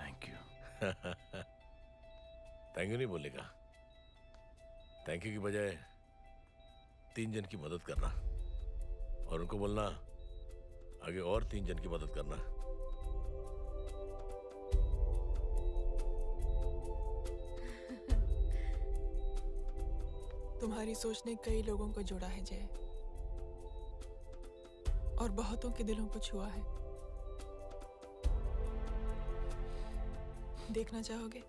Thank you. Thank you नहीं बोलेगा। थैंक यू की बजाय 3 जन की मदद करना और उनको बोलना आगे और 3 जन की मदद करना। तुम्हारी सोच ने कई लोगों को जोड़ा है जय, और बहुतों के दिलों को छुआ है। देखना चाहोगे?